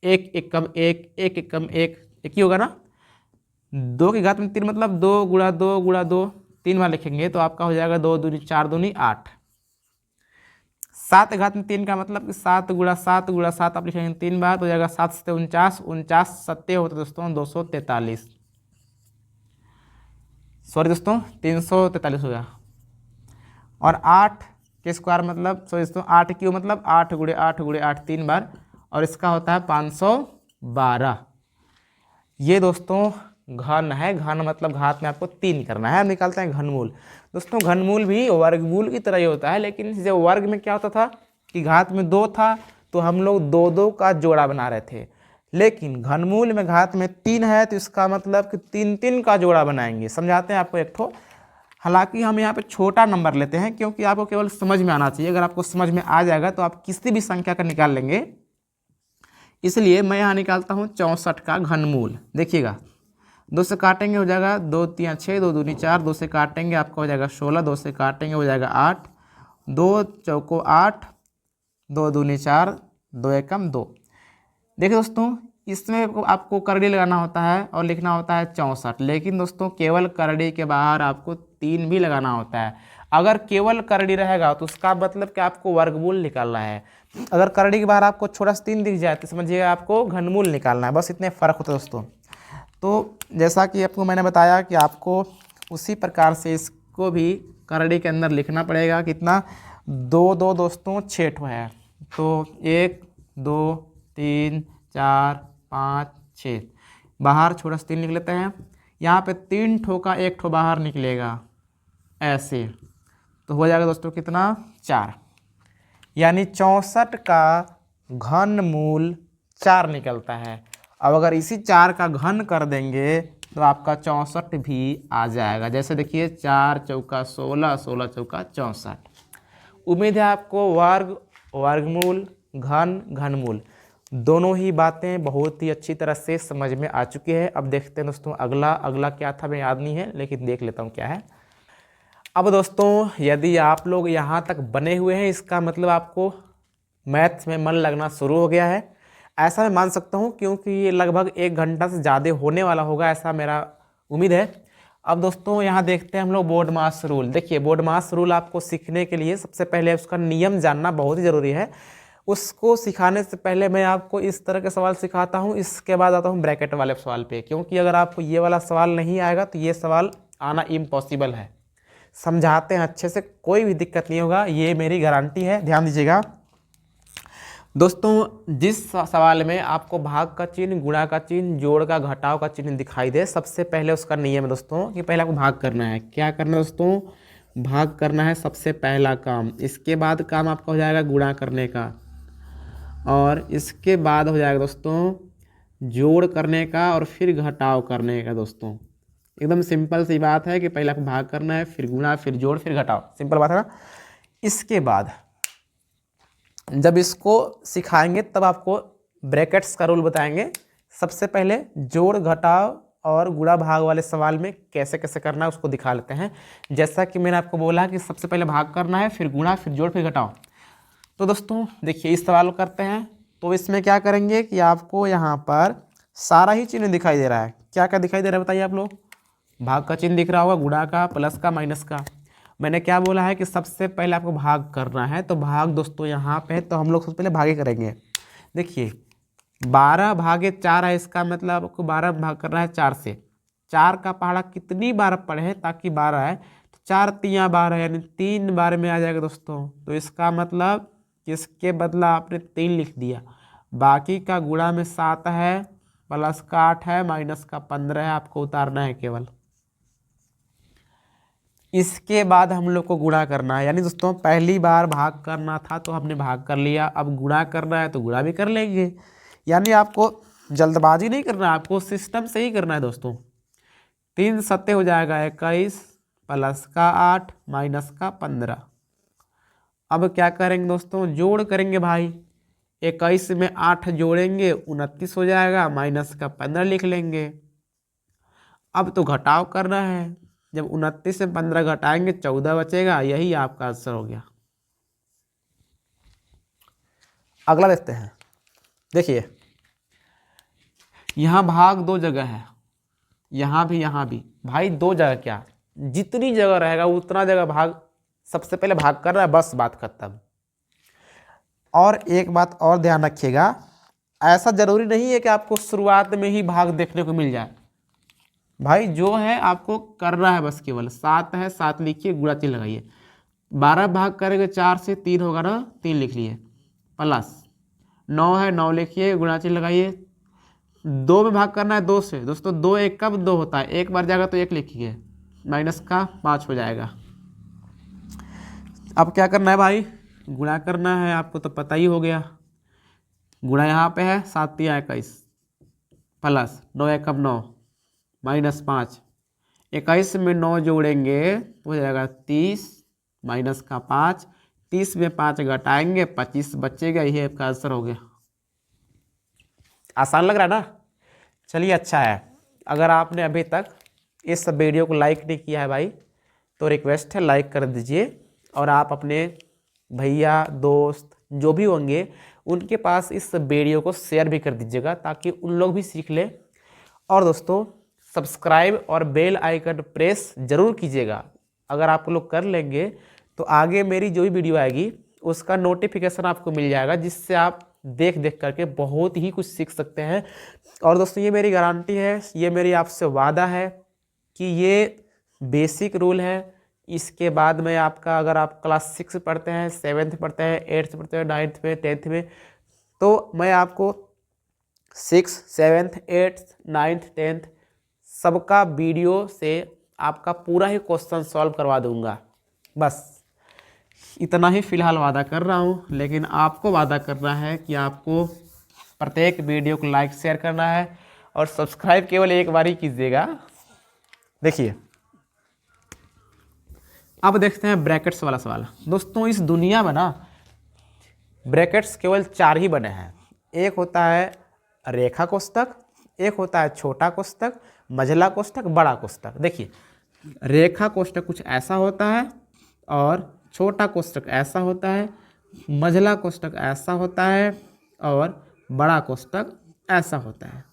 1 एकम 1, 1 एकम 1, 1 ही होगा ना। 2 की घात में 3 मतलब 2 गुणा 2 गुणा 2, 3 बार लिखेंगे तो आपका हो जाएगा 2 दूनी 4 दूनी 8। 7 घात में 3 का मतलब कि 7 गुणा 7 गुणा 7 आप लिखेंगे 3 बार तो हो जाएगा 7 से 49, 49 सत्ते होते दोस्तों 243, सॉरी दोस्तों 343 हो गया। और 8 के स्क्वायर मतलब, सॉरी दोस्तों 8 क्यों मतलब 8 गुणे 8 गुणे 8 3 बार, और इसका होता है 512। ये दोस्तों घन है। घन मतलब घात में आपको 3 करना है। अब निकालते हैं घनमूल। दोस्तों घनमूल भी वर्गमूल की तरह ही होता है, लेकिन जब वर्ग में क्या होता था कि घात में 2 था तो हम लोग 2 2 का जोड़ा बना रहे थे, लेकिन घनमूल में घात में 3 है तो इसका मतलब कि 3 3 का जोड़ा बनाएंगे। समझाते हैं आपको एक ठो। हालांकि हम यहाँ पे छोटा नंबर लेते हैं क्योंकि आपको केवल समझ में आना चाहिए। अगर आपको समझ में आ जाएगा तो आप किसी भी संख्या का निकाल लेंगे, इसलिए मैं यहाँ निकालता हूँ 64 का घनमूल। देखिएगा 2 से काटेंगे हो जाएगा 2 3 6, 2 दूनी 4, 2 से काटेंगे आपका हो जाएगा 16, 2 से काटेंगे हो जाएगा 8, 2 चौको 8, 2 दूनी 4, 2 एकम 2। देखिए दोस्तों इसमें आपको करड़ी लगाना होता है और लिखना होता है 64, लेकिन दोस्तों केवल करड़ी के बाहर आपको 3 भी लगाना होता है। अगर केवल करड़ी रहेगा तो उसका मतलब कि आपको वर्गमूल निकालना है। अगर करड़ी के बाहर आपको छोटा सा 3 दिख जाए तो समझिएगा आपको घनमूल निकालना है। बस इतने फ़र्क होता है दोस्तों। तो जैसा कि आपको मैंने बताया कि आपको उसी प्रकार से इसको भी करड़ी के अंदर लिखना पड़ेगा कितना, 2 2 दोस्तों 6 ठो है, तो 1 2 3 4 5 6, बाहर छोटा सा 3 लिख लेते हैं। यहाँ पे 3 ठो का 1 ठो बाहर निकलेगा ऐसे, तो हो जाएगा दोस्तों कितना, 4, यानी 64 का घनमूल 4 निकलता है। अब अगर इसी 4 का घन कर देंगे तो आपका 64 भी आ जाएगा। जैसे देखिए 4 चौका 16, 16 चौका 64। उम्मीद है आपको वर्ग, वर्गमूल, घन, घनमूल दोनों ही बातें बहुत ही अच्छी तरह से समझ में आ चुकी है। अब देखते हैं दोस्तों अगला क्या था, मैं याद नहीं है, लेकिन देख लेता हूँ क्या है। अब दोस्तों यदि आप लोग यहाँ तक बने हुए हैं, इसका मतलब आपको मैथ्स में मन लगना शुरू हो गया है, ऐसा मैं मान सकता हूँ, क्योंकि ये लगभग 1 घंटा से ज़्यादा होने वाला होगा, ऐसा मेरा उम्मीद है। अब दोस्तों यहाँ देखते हैं हम लोग बोर्ड मास रूल। देखिए बोर्ड मास रूल आपको सीखने के लिए सबसे पहले उसका नियम जानना बहुत ही ज़रूरी है। उसको सिखाने से पहले मैं आपको इस तरह के सवाल सिखाता हूँ, इसके बाद आता हूँ ब्रैकेट वाले सवाल पे, क्योंकि अगर आपको ये वाला सवाल नहीं आएगा तो ये सवाल आना इम्पॉसिबल है। समझाते हैं अच्छे से, कोई भी दिक्कत नहीं होगा, ये मेरी गारंटी है, ध्यान दीजिएगा। दोस्तों जिस सवाल में आपको भाग का चिन्ह, गुणा का चिन्ह, जोड़ का, घटाव का चिन्ह दिखाई दे, सबसे पहले उसका नियम है दोस्तों कि पहले आपको भाग करना है। क्या करना है दोस्तों, भाग करना है सबसे पहला काम। इसके बाद काम आपका हो जाएगा गुणा करने का, और इसके बाद हो जाएगा दोस्तों जोड़ करने का, और फिर घटाव करने का। दोस्तों एकदम सिंपल सी बात है कि पहले आपको भाग करना है, फिर गुणा, फिर जोड़, फिर घटाव, सिंपल बात है ना। इसके बाद जब इसको सिखाएंगे तब आपको ब्रैकेट्स का रूल बताएंगे। सबसे पहले जोड़, घटाव और गुणा भाग वाले सवाल में कैसे कैसे करना है उसको दिखा लेते हैं। जैसा कि मैंने आपको बोला कि सबसे पहले भाग करना है, फिर गुणा, फिर जोड़, फिर घटाव। तो दोस्तों देखिए इस सवाल को करते हैं, तो इसमें क्या करेंगे कि आपको यहाँ पर सारा ही चिन्ह दिखाई दे रहा है। क्या क्या दिखाई दे रहा है बताइए आप लोग, भाग का चिन्ह दिख रहा होगा, गुणा का, प्लस का, माइनस का। मैंने क्या बोला है कि सबसे पहले आपको भाग करना है, तो भाग दोस्तों यहाँ पे है, तो हम लोग सबसे पहले भागे करेंगे। देखिए 12 भागे 4 है, इसका मतलब आपको 12 भाग करना है 4 से। 4 का पहाड़ा कितनी बार पढ़े ताकि 12 है, तो 4 3 12 यानी 3 बार में आ जाएगा दोस्तों। तो इसका मतलब इसके बदला आपने 3 लिख दिया। बाकी का गुणा में 7 है, प्लस का 8 है, माइनस का 15 है, आपको उतारना है केवल। इसके बाद हम लोग को गुणा करना है, यानी दोस्तों पहली बार भाग करना था तो हमने भाग कर लिया, अब गुणा करना है तो गुणा भी कर लेंगे। यानी आपको जल्दबाजी नहीं करना, आपको सिस्टम से ही करना है दोस्तों। 3 सत्ते हो जाएगा 21, प्लस का 8, माइनस का 15। अब क्या करेंगे दोस्तों, जोड़ करेंगे भाई। 21 में 8 जोड़ेंगे 29 हो जाएगा, माइनस का 15 लिख लेंगे। अब तो घटाव करना है, जब 29 से 15 घटाएंगे 14 बचेगा, यही आपका आंसर हो गया। अगला देखते हैं। देखिए यहाँ भाग 2 जगह है, यहाँ भी भाई 2 जगह, क्या जितनी जगह रहेगा उतना जगह भाग, सबसे पहले भाग कर रहा है, बस बात खत्म। और एक बात और ध्यान रखिएगा, ऐसा जरूरी नहीं है कि आपको शुरुआत में ही भाग देखने को मिल जाए भाई, जो है आपको करना है बस केवल। 7 है 7 लिखिए, गुणा चिन्ह लगाइए। 12 भाग करेंगे 4 से, 3 होगा ना, 3 लिख लिए, प्लस 9 है 9 लिखिए, गुणा चिन्ह लगाइए। 2 में भाग करना है 2 से, दोस्तों 2 1 कब 2 होता है, एक बार जाएगा तो 1 लिखिए, माइनस का 5 हो जाएगा। अब क्या करना है भाई, गुणा करना है, आपको तो पता ही हो गया। गुणा यहाँ पे है, 7 या 21, प्लस 9 1 कब 9, माइनस 5। 21 में 9 जोड़ेंगे तो हो जाएगा 30, माइनस का 5। 30 में 5 घटाएंगे 25 बचेगा, यही आपका आंसर हो गया। आसान लग रहा है ना, चलिए अच्छा है। अगर आपने अभी तक इस वीडियो को लाइक नहीं किया है भाई, तो रिक्वेस्ट है लाइक कर दीजिए, और आप अपने भैया दोस्त जो भी होंगे उनके पास इस वीडियो को शेयर भी कर दीजिएगा, ताकि उन लोग भी सीख ले। और दोस्तों सब्सक्राइब और बेल आइकन प्रेस जरूर कीजिएगा। अगर आप लोग कर लेंगे तो आगे मेरी जो भी वीडियो आएगी उसका नोटिफिकेशन आपको मिल जाएगा, जिससे आप देख देख करके बहुत ही कुछ सीख सकते हैं। और दोस्तों ये मेरी गारंटी है, ये मेरी आपसे वादा है कि ये बेसिक रूल है, इसके बाद में आपका अगर आप क्लास 6 पढ़ते हैं, 7th पढ़ते हैं, 8th पढ़ते हैं, 9th में, 10th में, तो मैं आपको 6, 7th, 8th, 9th, 10th सबका वीडियो से आपका पूरा ही क्वेश्चन सॉल्व करवा दूंगा। बस इतना ही फ़िलहाल वादा कर रहा हूँ, लेकिन आपको वादा करना है कि आपको प्रत्येक वीडियो को लाइक शेयर करना है और सब्सक्राइब केवल एक बार ही कीजिएगा। देखिए अब देखते हैं ब्रैकेट्स वाला सवाल। दोस्तों इस दुनिया में ना ब्रैकेट्स केवल 4 ही बने हैं। एक होता है रेखा कोष्ठक, एक होता है छोटा कोष्ठक, मझला कोष्ठक, बड़ा कोष्ठक। देखिए रेखा कोष्ठक कुछ ऐसा होता है और छोटा कोष्ठक ऐसा होता है, मझला कोष्ठक ऐसा होता है और बड़ा कोष्ठक ऐसा होता है।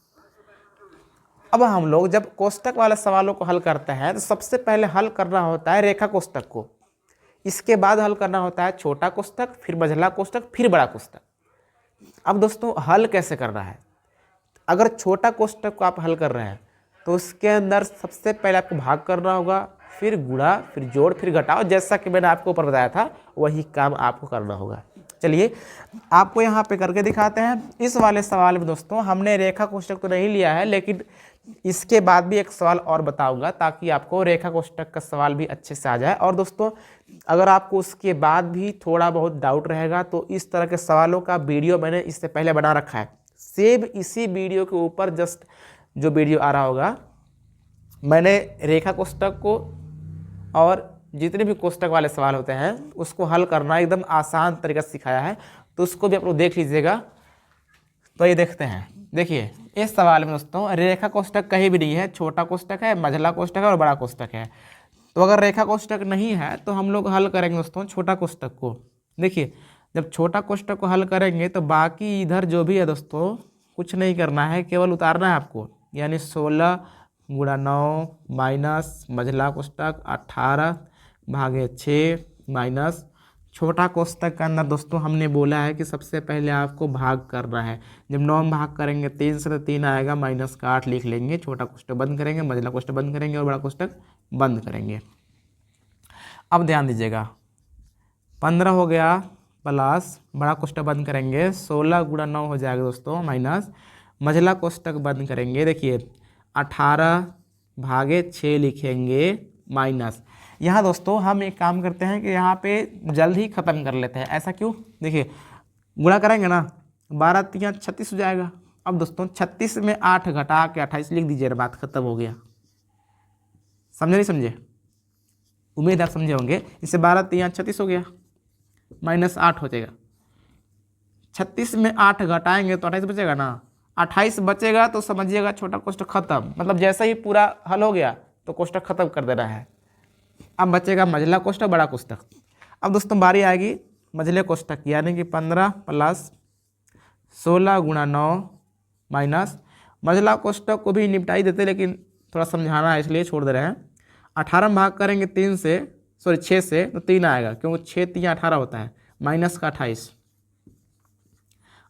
अब हम लोग जब कोष्ठक वाले सवालों को हल करते हैं तो सबसे पहले हल करना होता है रेखा कोष्ठक को, इसके बाद हल करना होता है छोटा कोष्ठक, फिर मझला कोष्ठक, फिर बड़ा कोष्ठक। अब दोस्तों हल कैसे करना है? अगर छोटा कोष्ठक को आप हल कर रहे हैं तो उसके अंदर सबसे पहले आपको भाग करना होगा, फिर गुणा, फिर जोड़, फिर घटाओ। जैसा कि मैंने आपको ऊपर बताया था वही काम आपको करना होगा। चलिए आपको यहाँ पे करके दिखाते हैं। इस वाले सवाल में दोस्तों हमने रेखा कोष्ठक तो नहीं लिया है, लेकिन इसके बाद भी एक सवाल और बताऊंगा ताकि आपको रेखा कोष्ठक का सवाल भी अच्छे से आ जाए। और दोस्तों अगर आपको उसके बाद भी थोड़ा बहुत डाउट रहेगा तो इस तरह के सवालों का वीडियो मैंने इससे पहले बना रखा है। सेम इसी वीडियो के ऊपर जस्ट जो वीडियो आ रहा होगा, मैंने रेखा कोष्ठक को और जितने भी कोष्ठक वाले सवाल होते हैं उसको हल करना एकदम आसान तरीका से सिखाया है, तो उसको भी आप लोग देख लीजिएगा। तो ये देखते हैं। देखिए इस सवाल में दोस्तों रेखा कोष्ठक कहीं भी नहीं है, छोटा कोष्ठक है, मझला कोष्ठक है और बड़ा कोष्ठक है। तो अगर रेखा कोष्ठक नहीं है तो हम लोग हल करेंगे दोस्तों छोटा कोष्ठक को। देखिए जब छोटा कोष्ठक को हल करेंगे तो बाकी इधर जो भी है दोस्तों कुछ नहीं करना है, केवल उतारना है आपको। यानी 16 गुणा 9 माइनस मझला कोष्ठक 18 भागे 6 माइनस छोटा कोष्ठक के अंदर दोस्तों हमने बोला है कि सबसे पहले आपको भाग करना है। जब 9 में भाग करेंगे 3 से तो 3 आएगा, माइनस का 8 लिख लेंगे। छोटा कोष्ठक बंद करेंगे, मझला कोष्ठक बंद करेंगे और बड़ा कोष्ठक बंद करेंगे। अब ध्यान दीजिएगा 15 हो गया प्लस बड़ा कोष्ठक बंद करेंगे, 16 गुणा 9 हो जाएगा दोस्तों, माइनस मझला कोष्ठक बंद करेंगे। देखिए 18 भागे 6 लिखेंगे माइनस। यहाँ दोस्तों हम एक काम करते हैं कि यहाँ पे जल्द ही ख़त्म कर लेते हैं। ऐसा क्यों? देखिए गुणा करेंगे ना 12 3 36 हो जाएगा। अब दोस्तों 36 में 8 घटा के 28 लिख दीजिए, बात खत्म हो गया। समझे नहीं समझे? उम्मीद आप समझे होंगे। इससे 12 3 36 हो गया, माइनस 8 हो जाएगा। 36 में 8 घटाएंगे तो 28 बचेगा ना, 28 बचेगा तो समझिएगा छोटा कोष्ठक खत्म। मतलब जैसे ही पूरा हल हो गया तो कोष्ठक खत्म कर देना है। अब बचेगा मझला कोष्ठक, बड़ा कोष्ठक। अब दोस्तों बारी आएगी मझले कोष्ठक, यानी कि 15 प्लस 16 गुणा 9 माइनस मझला कोष्ठक को भी निपटा ही देते, लेकिन थोड़ा समझाना है इसलिए छोड़ दे रहे हैं। 18 में भाग करेंगे 3 से, सॉरी 6 से, तो 3 आएगा क्योंकि 6 3 18 होता है, माइनस का 28।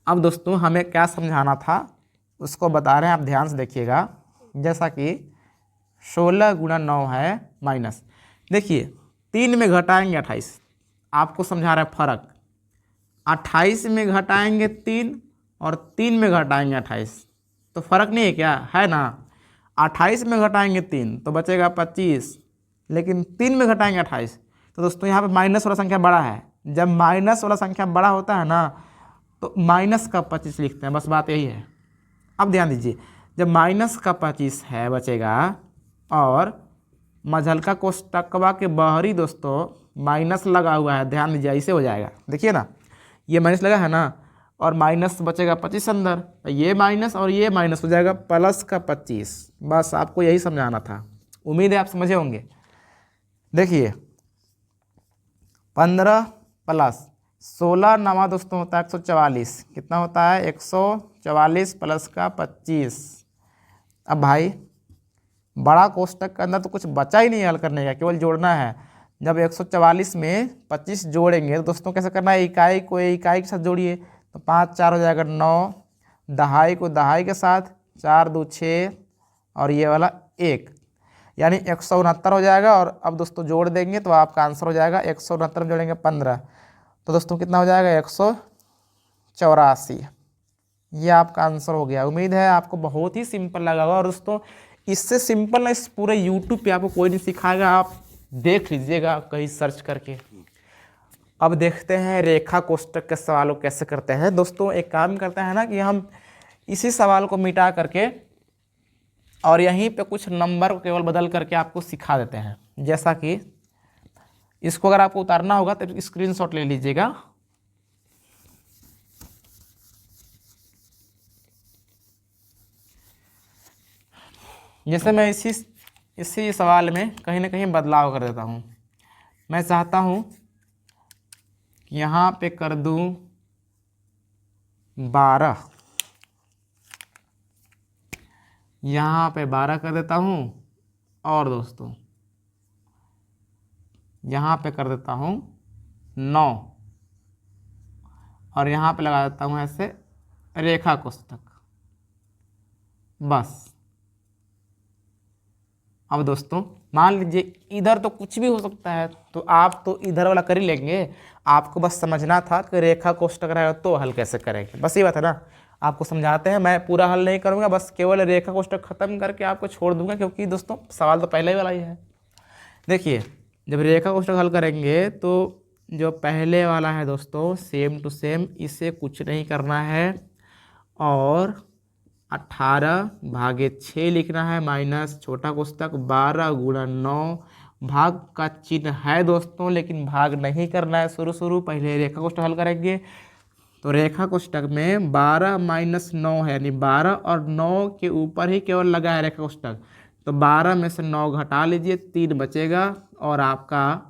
अब दोस्तों हमें क्या समझाना था उसको बता रहे हैं, आप ध्यान से देखिएगा। जैसा कि 16 गुणा 9 है माइनस, देखिए 3 में घटाएंगे 28, आपको समझा रहा है फ़र्क। 28 में घटाएंगे 3 और 3 में घटाएंगे 28, तो फ़र्क नहीं है क्या? है ना। 28 में घटाएंगे 3 तो बचेगा 25, लेकिन 3 में घटाएंगे 28, तो दोस्तों यहाँ पे माइनस वाला संख्या बड़ा है। जब माइनस वाला संख्या बड़ा होता है ना तो माइनस का 25 लिखते हैं, बस बात यही है। अब ध्यान दीजिए, जब माइनस का 25 है बचेगा और मझलका कोष्ठकवा के बाहरी दोस्तों माइनस लगा हुआ है, ध्यान दीजिए, ऐसे हो जाएगा। देखिए ना ये माइनस लगा है ना, और माइनस बचेगा 25 अंदर, तो ये माइनस और ये माइनस हो जाएगा प्लस का 25। बस आपको यही समझाना था, उम्मीद है आप समझे होंगे। देखिए 15 प्लस 16 नवा दोस्तों होता है 144, कितना होता है 144 प्लस का 25। अब भाई बड़ा कोष्ठक के अंदर तो कुछ बचा ही नहीं है हल करने का, केवल जोड़ना है। जब 144 में 25 जोड़ेंगे तो दोस्तों कैसे करना है, इकाई को इकाई के साथ जोड़िए, तो 5 4 हो जाएगा 9, दहाई को दहाई के साथ, 4 2 6 और ये वाला 1। यानी 169 हो जाएगा। और अब दोस्तों जोड़ देंगे तो आपका आंसर हो जाएगा 169 में जोड़ेंगे 15, तो दोस्तों कितना हो जाएगा 184। ये आपका आंसर हो गया। उम्मीद है आपको बहुत ही सिंपल लगा होगा। और दोस्तों इससे सिंपल ना इस पूरे यूट्यूब पे आपको कोई नहीं सिखाएगा, आप देख लीजिएगा कहीं सर्च करके। अब देखते हैं रेखा कोष्ठक के सवालों कैसे करते हैं। दोस्तों एक काम करते हैं ना कि हम इसी सवाल को मिटा करके और यहीं पे कुछ नंबर को केवल बदल करके आपको सिखा देते हैं। जैसा कि इसको अगर आपको उतारना होगा तो स्क्रीनशॉट ले लीजिएगा। जैसे मैं इसी सवाल में कहीं ना कहीं बदलाव कर देता हूँ। मैं चाहता हूँ कि यहाँ पे कर दूँ 12, यहाँ पे 12 कर देता हूँ, और दोस्तों यहाँ पे कर देता हूँ 9, और यहाँ पे लगा देता हूँ ऐसे रेखा कोष्ठक। बस अब दोस्तों मान लीजिए इधर तो कुछ भी हो सकता है, तो आप तो इधर वाला कर ही लेंगे। आपको बस समझना था कि रेखा कोष्ठक रहेगा तो हल कैसे करेंगे, बस ये बात है ना। आपको समझाते हैं, मैं पूरा हल नहीं करूँगा, बस केवल रेखा कोष्ठक खत्म करके आपको छोड़ दूंगा, क्योंकि दोस्तों सवाल तो पहले ही वाला ही है। देखिए जब रेखा कोष्ठक हल करेंगे तो जो पहले वाला है दोस्तों सेम टू सेम, इसे कुछ नहीं करना है और 18/6 लिखना है, माइनस छोटा कोष्ठक 12 × 9, भाग का चिन्ह है दोस्तों, लेकिन भाग नहीं करना है शुरू पहले रेखा कोष्ठक हल करेंगे। तो रेखा कोष्ठक में 12 - 9 है, यानी 12 और 9 के ऊपर ही केवल लगा है रेखा कोष्ठक, तो 12 में से 9 घटा लीजिए, 3 बचेगा और आपका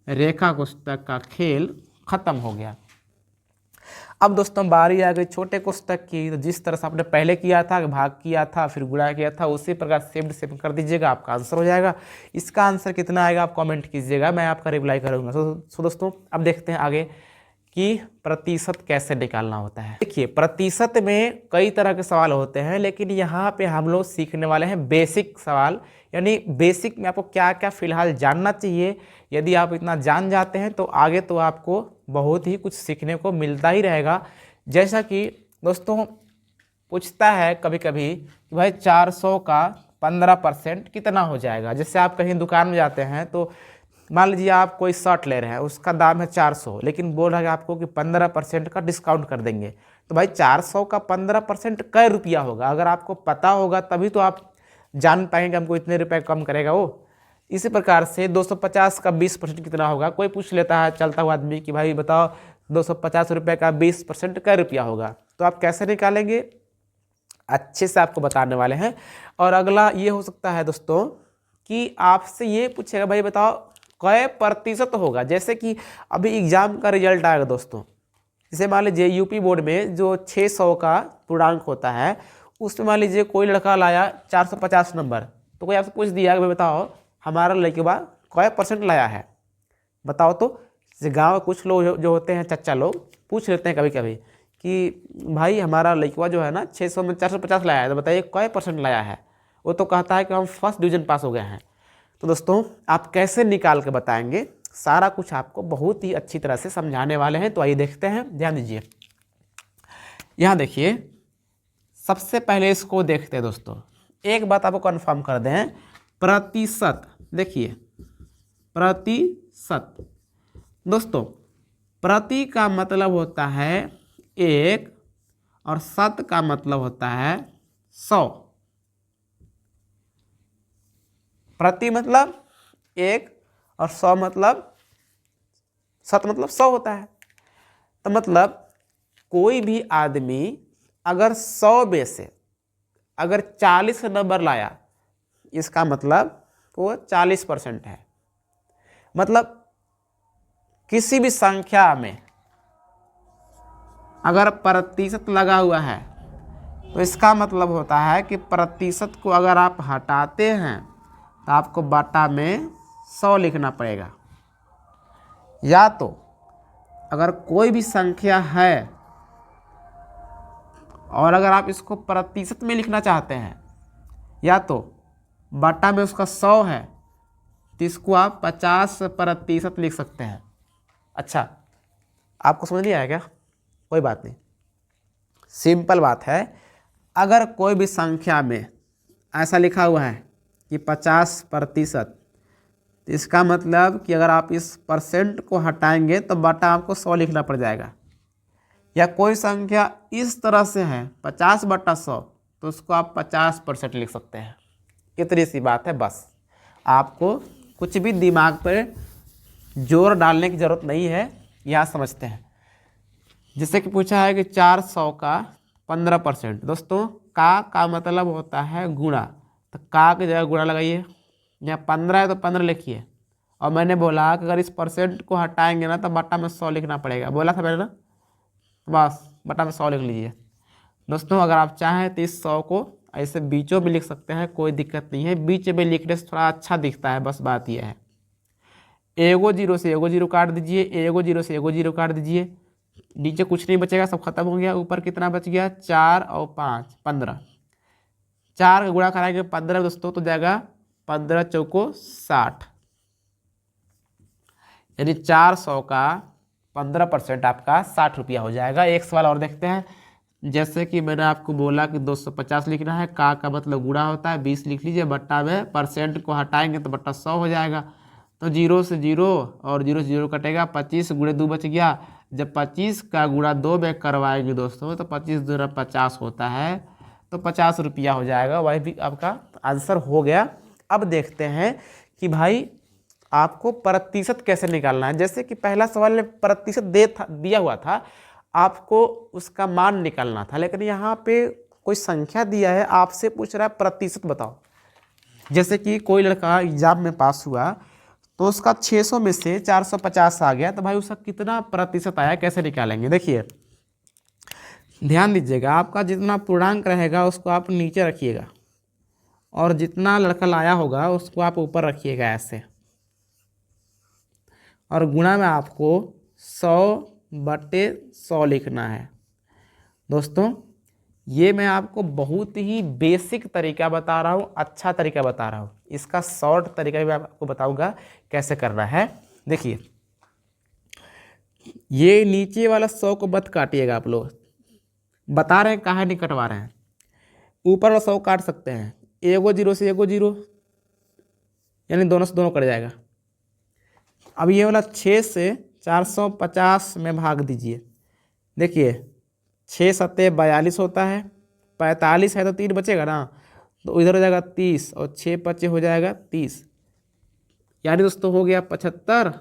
रेखा कोष्ठक का खेल खत्म हो गया। अब दोस्तों बारी आ गई छोटे कोष्ठक की। तो जिस तरह से आपने पहले किया था, भाग किया था फिर गुणा किया था, उसी प्रकार सेम कर दीजिएगा, आपका आंसर हो जाएगा। इसका आंसर कितना आएगा आप कमेंट कीजिएगा, मैं आपका रिप्लाई करूँगा। सो दोस्तों अब देखते हैं आगे कि प्रतिशत कैसे निकालना होता है। देखिए प्रतिशत में कई तरह के सवाल होते हैं, लेकिन यहाँ पे हम लोग सीखने वाले हैं बेसिक सवाल, यानी बेसिक में आपको क्या क्या फिलहाल जानना चाहिए। यदि आप इतना जान जाते हैं तो आगे तो आपको बहुत ही कुछ सीखने को मिलता ही रहेगा। जैसा कि दोस्तों पूछता है कभी कभी कि भाई 400 का 15% कितना हो जाएगा। जैसे आप कहीं दुकान में जाते हैं तो मान लीजिए आप कोई शर्ट ले रहे हैं, उसका दाम है 400, लेकिन बोल रहा है आपको कि 15% का डिस्काउंट कर देंगे। तो भाई 400 का 15% कै रुपया होगा, अगर आपको पता होगा तभी तो आप जान पाएंगे हमको इतने रुपए कम करेगा वो। इसी प्रकार से 250 का 20% कितना होगा, कोई पूछ लेता है चलता हुआ आदमी कि भाई बताओ 250 रुपये का 20% कै रुपया होगा, तो आप कैसे निकालेंगे अच्छे से आपको बताने वाले हैं। और अगला ये हो सकता है दोस्तों कि आपसे ये पूछेगा भाई बताओ कै प्रतिशत होगा। जैसे कि अभी एग्जाम का रिजल्ट आएगा दोस्तों, जैसे मान लीजिए यूपी बोर्ड में जो 600 का पूर्णांक होता है, उसमें मान लीजिए कोई लड़का लाया 450 नंबर, तो कोई आपसे पूछ दिया कि भाई बताओ हमारा लड़का कै % लाया है, बताओ। तो गाँव में कुछ लोग जो होते हैं चच्चा लोग पूछ लेते हैं कभी कभी कि भाई हमारा लड़का जो है ना 600 में 450 लाया है, तो बताइए कै % लाया है। वो तो कहता है कि हम फर्स्ट डिवीज़न पास हो गए हैं। तो दोस्तों आप कैसे निकाल के बताएंगे, सारा कुछ आपको बहुत ही अच्छी तरह से समझाने वाले हैं। तो आइए देखते हैं, ध्यान दीजिए। यहाँ देखिए सबसे पहले इसको देखते हैं दोस्तों। एक बात आपको कंफर्म कर दें, प्रतिशत। देखिए प्रतिशत दोस्तों, प्रति का मतलब होता है 1 और शत का मतलब होता है 100। प्रति मतलब 1 और 100 मतलब शत मतलब 100 होता है। तो मतलब कोई भी आदमी अगर 100 में से अगर 40 नंबर लाया, इसका मतलब वो 40% है। मतलब किसी भी संख्या में अगर प्रतिशत लगा हुआ है तो इसका मतलब होता है कि प्रतिशत को अगर आप हटाते हैं तो आपको बटा में 100 लिखना पड़ेगा। या तो अगर कोई भी संख्या है और अगर आप इसको प्रतिशत में लिखना चाहते हैं, या तो बटा में उसका 100 है तो इसको आप 50% लिख सकते हैं। अच्छा, आपको समझ नहीं आया क्या? कोई बात नहीं, सिंपल बात है। अगर कोई भी संख्या में ऐसा लिखा हुआ है कि 50%, तो इसका मतलब कि अगर आप इस परसेंट को हटाएंगे तो बटा आपको 100 लिखना पड़ जाएगा। या कोई संख्या इस तरह से है 50/100, तो उसको आप 50% लिख सकते हैं। इतनी सी बात है बस। आपको कुछ भी दिमाग पर जोर डालने की ज़रूरत नहीं है, यहाँ समझते हैं। जैसे कि पूछा है कि 400 का 15%। दोस्तों का मतलब होता है गुणा, तो का की जगह गुणा लगाइए। यहाँ 15 है तो 15 लिखिए, और मैंने बोला कि अगर इस परसेंट को हटाएंगे ना तो बटा में 100 लिखना पड़ेगा, बोला था मैंने ना, बस बटा में 100 लिख लीजिए। दोस्तों अगर आप चाहें तो इस 100 को ऐसे बीचों में लिख सकते हैं, कोई दिक्कत नहीं है। बीच में लिखने से थोड़ा अच्छा दिखता है, बस बात यह है। एगो जीरो से एगो जीरो काट दीजिए, एगो जीरो से एगो जीरो काट दीजिए, नीचे कुछ नहीं बचेगा, सब खत्म हो गया। ऊपर कितना बच गया? 4 और 5 15। 4 का गुणा कराएंगे 15 दोस्तों, तो जाएगा 15 चौको 60, यानी 400 का 15% आपका 60 रुपया हो जाएगा। एक सवाल और देखते हैं। जैसे कि मैंने आपको बोला कि 250 लिखना है, का मतलब गुणा होता है, 20 लिख लीजिए। बट्टा में परसेंट को हटाएंगे तो बट्टा 100 हो जाएगा। तो 0 से 0 और 0 से 0 कटेगा, 25 गुणे 2 बच गया। जब 25 का गुणा 2 में करवाएंगे दोस्तों तो 25 दूना 50 होता है, तो 50 रुपया हो जाएगा। वही भी आपका आंसर हो गया। अब देखते हैं कि भाई आपको प्रतिशत कैसे निकालना है। जैसे कि पहला सवाल में प्रतिशत दिया हुआ था, आपको उसका मान निकालना था, लेकिन यहाँ पे कोई संख्या दिया है, आपसे पूछ रहा है प्रतिशत बताओ। जैसे कि कोई लड़का एग्जाम में पास हुआ तो उसका 600 में से 450 आ गया, तो भाई उसका कितना प्रतिशत आया, कैसे निकालेंगे? देखिए ध्यान दीजिएगा, आपका जितना पूर्णांक रहेगा उसको आप नीचे रखिएगा, और जितना लड़का लाया होगा उसको आप ऊपर रखिएगा ऐसे, और गुणा में आपको 100/100 लिखना है। दोस्तों ये मैं आपको बहुत ही बेसिक तरीका बता रहा हूँ, अच्छा तरीका बता रहा हूँ। इसका शॉर्ट तरीका भी आपको बताऊंगा कैसे करना है। देखिए ये नीचे वाला 100 को मत काटिएगा, आप लोग बता रहे हैं कहाँ नहीं कटवा रहे हैं। ऊपर वाला 100 काट सकते हैं, एगो जीरो से एगो जीरो, यानी दोनों से दोनों कट जाएगा। अब ये वाला 6 से 450 में भाग दीजिए। देखिए 6 सत्ते 42 होता है, 45 है तो 3 बचेगा ना, तो इधर हो जाएगा 30, और 6 5 हो जाएगा 30, यानी दोस्तों हो गया 75,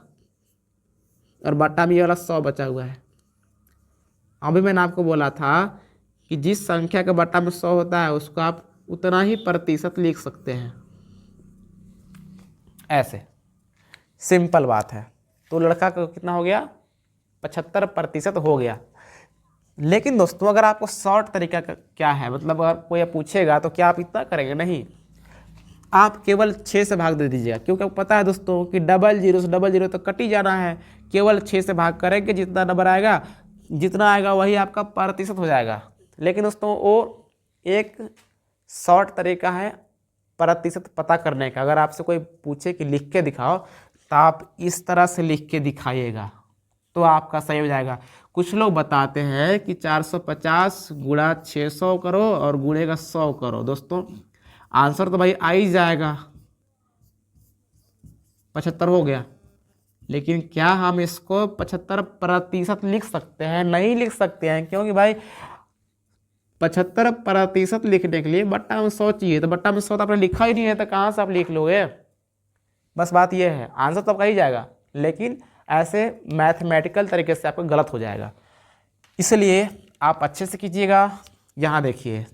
और बट्टा में ये वाला 100 बचा हुआ है। अभी मैंने आपको बोला था कि जिस संख्या के बट्टा में 100 होता है उसको आप उतना ही प्रतिशत लिख सकते हैं, ऐसे सिंपल बात है। तो लड़का का कितना हो गया? 75% हो गया। लेकिन दोस्तों अगर आपको शॉर्ट तरीका क्या है, मतलब अगर कोई पूछेगा तो क्या आप इतना करेंगे? नहीं, आप केवल 6 से भाग दे दीजिएगा, क्योंकि आपको पता है दोस्तों कि डबल जीरो तो कट ही जाना है। केवल 6 से भाग करेंगे, जितना नंबर आएगा, जितना आएगा वही आपका प्रतिशत हो जाएगा। लेकिन दोस्तों वो एक शॉर्ट तरीका है प्रतिशत पता करने का। अगर आपसे कोई पूछे कि लिख के दिखाओ, तो आप इस तरह से लिख के दिखाइएगा तो आपका सही हो जाएगा। कुछ लोग बताते हैं कि 450 गुणा 600 करो और गुणे का 100 करो। दोस्तों आंसर तो भाई आ ही जाएगा, 75 हो गया। लेकिन क्या हम इसको 75% लिख सकते हैं? नहीं लिख सकते हैं, क्योंकि भाई 75% लिखने के लिए बट्टा में 100 चाहिए, तो बट्टा में 100 तो आपने लिखा ही नहीं है, तो कहाँ से आप लिख लोगे? बस बात यह है, आंसर तो आपका ही जाएगा, लेकिन ऐसे मैथमेटिकल तरीके से आपका गलत हो जाएगा। इसलिए आप अच्छे से कीजिएगा। यहाँ देखिए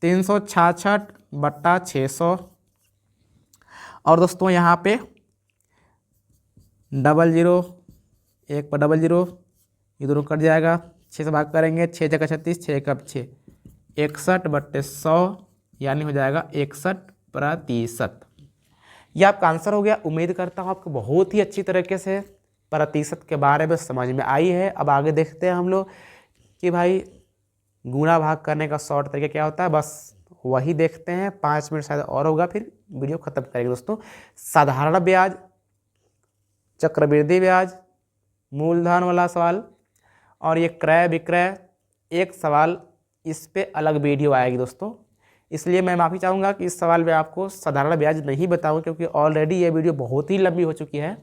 366/600, और दोस्तों यहाँ पे डबल जीरो, एक पर डबल जीरो, ये दोनों कट जाएगा। 6 से भाग करेंगे, 6 जगह 36, 6 कब 6, 61/100, यानी हो जाएगा 61%। यह आपका आंसर हो गया। उम्मीद करता हूँ आपको बहुत ही अच्छी तरीके से प्रतिशत के बारे में समझ में आई है। अब आगे देखते हैं हम लोग कि भाई गुणा भाग करने का शॉर्ट तरीका क्या होता है। बस वही देखते हैं, 5 मिनट शायद और होगा, फिर वीडियो खत्म करेंगे दोस्तों। साधारण ब्याज, चक्रवृद्धि ब्याज, मूलधन वाला सवाल और ये क्रय विक्रय एक सवाल, इस पे अलग वीडियो आएगी दोस्तों। इसलिए मैं माफ़ी चाहूँगा कि इस सवाल में आपको साधारण ब्याज नहीं बताऊँ, क्योंकि ऑलरेडी ये वीडियो बहुत ही लंबी हो चुकी है।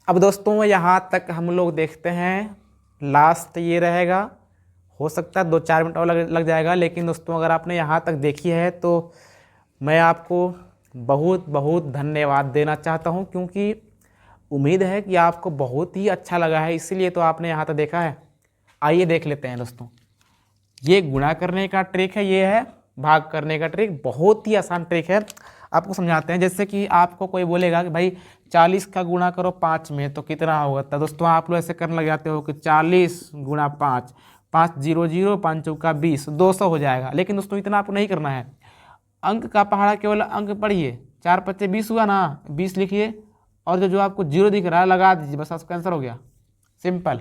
अब दोस्तों यहाँ तक हम लोग देखते हैं, लास्ट ये रहेगा। हो सकता है 2-4 मिनट और लग जाएगा, लेकिन दोस्तों अगर आपने यहाँ तक देखी है तो मैं आपको बहुत बहुत धन्यवाद देना चाहता हूँ, क्योंकि उम्मीद है कि आपको बहुत ही अच्छा लगा है, इसीलिए तो आपने यहाँ तक देखा है। आइए देख लेते हैं दोस्तों। ये गुणा करने का ट्रिक है, ये है भाग करने का ट्रिक। बहुत ही आसान ट्रिक है, आपको समझाते हैं। जैसे कि आपको कोई बोलेगा कि भाई 40 का गुणा करो 5 में तो कितना होगा, तो दोस्तों आप लोग ऐसे करने लग जाते हो कि 40 गुणा 5, 5 0 0, 5 चौका 20, 200 हो जाएगा। लेकिन दोस्तों इतना आपको नहीं करना है। अंक का पहाड़ा केवल अंक पढ़िए, 4 5 20 हुआ ना, 20 लिखिए और जो आपको जीरो दिख रहा है लगा दीजिए, बस आपका आंसर हो गया। सिंपल।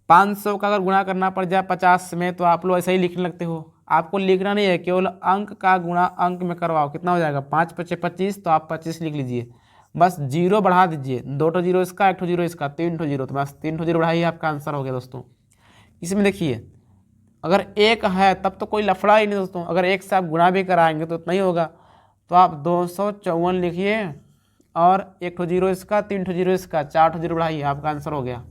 500 का अगर गुणा करना पड़ जाए 50 में तो आप लोग ऐसे ही लिखने लगते हो। आपको लिखना नहीं है, केवल अंक का गुणा अंक में करवाओ। कितना हो जाएगा, 5 5 25, तो आप 25 लिख लीजिए। बस जीरो बढ़ा दीजिए, 2 ठो जीरो इसका, 1 ठो जीरो इसका, 3 ठो जीरो, तो बस 3 ठो जीरो बढ़ाइए, आपका आंसर हो गया दोस्तों। इसमें देखिए अगर एक है तब तो कोई लफड़ा ही नहीं दोस्तों। अगर एक से आप गुणा भी कराएंगे तो इतना ही होगा, तो आप 254 लिखिए और 1 ठो जीरो इसका, 3 ठो जीरो इसका, 4 ठो जीरो बढ़ाइए, आपका आंसर हो गया।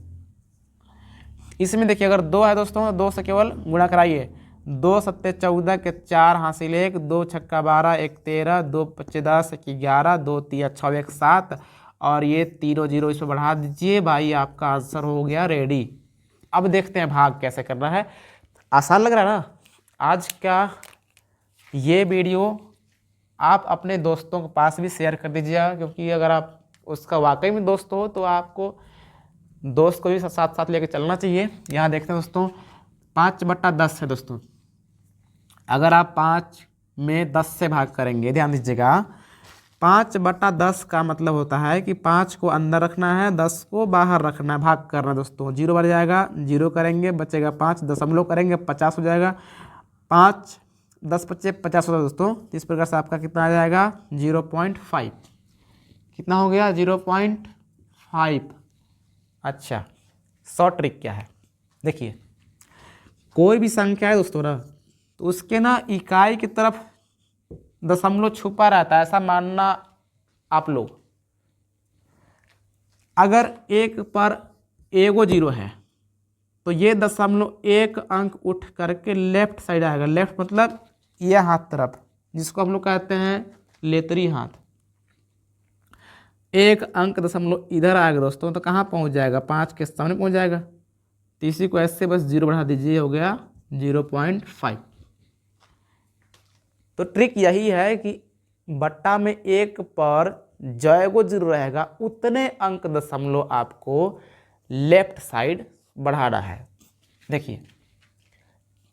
इसमें देखिए अगर 2 है दोस्तों, 2 से केवल गुणा कराइए। 2 सत्ते 14 के 4 हासिल 1, 2 छक्का 12, 1 13, 2 पच्चे 10, 1 11, 2 3 6 1 7 और ये तीनों जीरो इस पर बढ़ा दीजिए भाई, आपका आंसर हो गया रेडी। अब देखते हैं भाग कैसे करना है। आसान लग रहा है ना। आज का ये वीडियो आप अपने दोस्तों के पास भी शेयर कर दीजिएगा, क्योंकि अगर आप उसका वाकई में दोस्त हो तो आपको दोस्त को भी साथ साथ लेकर चलना चाहिए। यहाँ देखते हैं दोस्तों 5/10 है दोस्तों। अगर आप 5 में 10 से भाग करेंगे, ध्यान दीजिएगा, 5/10 का मतलब होता है कि 5 को अंदर रखना है, 10 को बाहर रखना है, भाग करना है दोस्तों। जीरो बढ़ जाएगा, जीरो करेंगे बचेगा 5, दशमलव करेंगे 50 हो जाएगा। 5 10 बच्चे 50 होता है दोस्तों। इस प्रकार से आपका कितना आ जाएगा, 0.5। कितना हो गया, 0.5। अच्छा, शॉर्ट ट्रिक क्या है, देखिए कोई भी संख्या है दोस्तों ना, तो उसके ना इकाई की तरफ दशमलव छुपा रहता है, ऐसा मानना आप लोग। अगर एक पर एगो जीरो है तो ये 0.1 अंक उठ करके लेफ्ट साइड आएगा। लेफ्ट मतलब यह हाथ तरफ, जिसको हम लोग कहते हैं लेतरी हाथ। 1 अंक दशमलव इधर आएगा दोस्तों, तो कहाँ पहुँच जाएगा, 5 के सामने पहुँच जाएगा। तो इसी को ऐसे बस जीरो बढ़ा दीजिए, हो गया 0.5। तो ट्रिक यही है कि बट्टा में 1 पर जयगो जीरो रहेगा उतने अंक दशमलव आपको लेफ्ट साइड बढ़ाना है। देखिए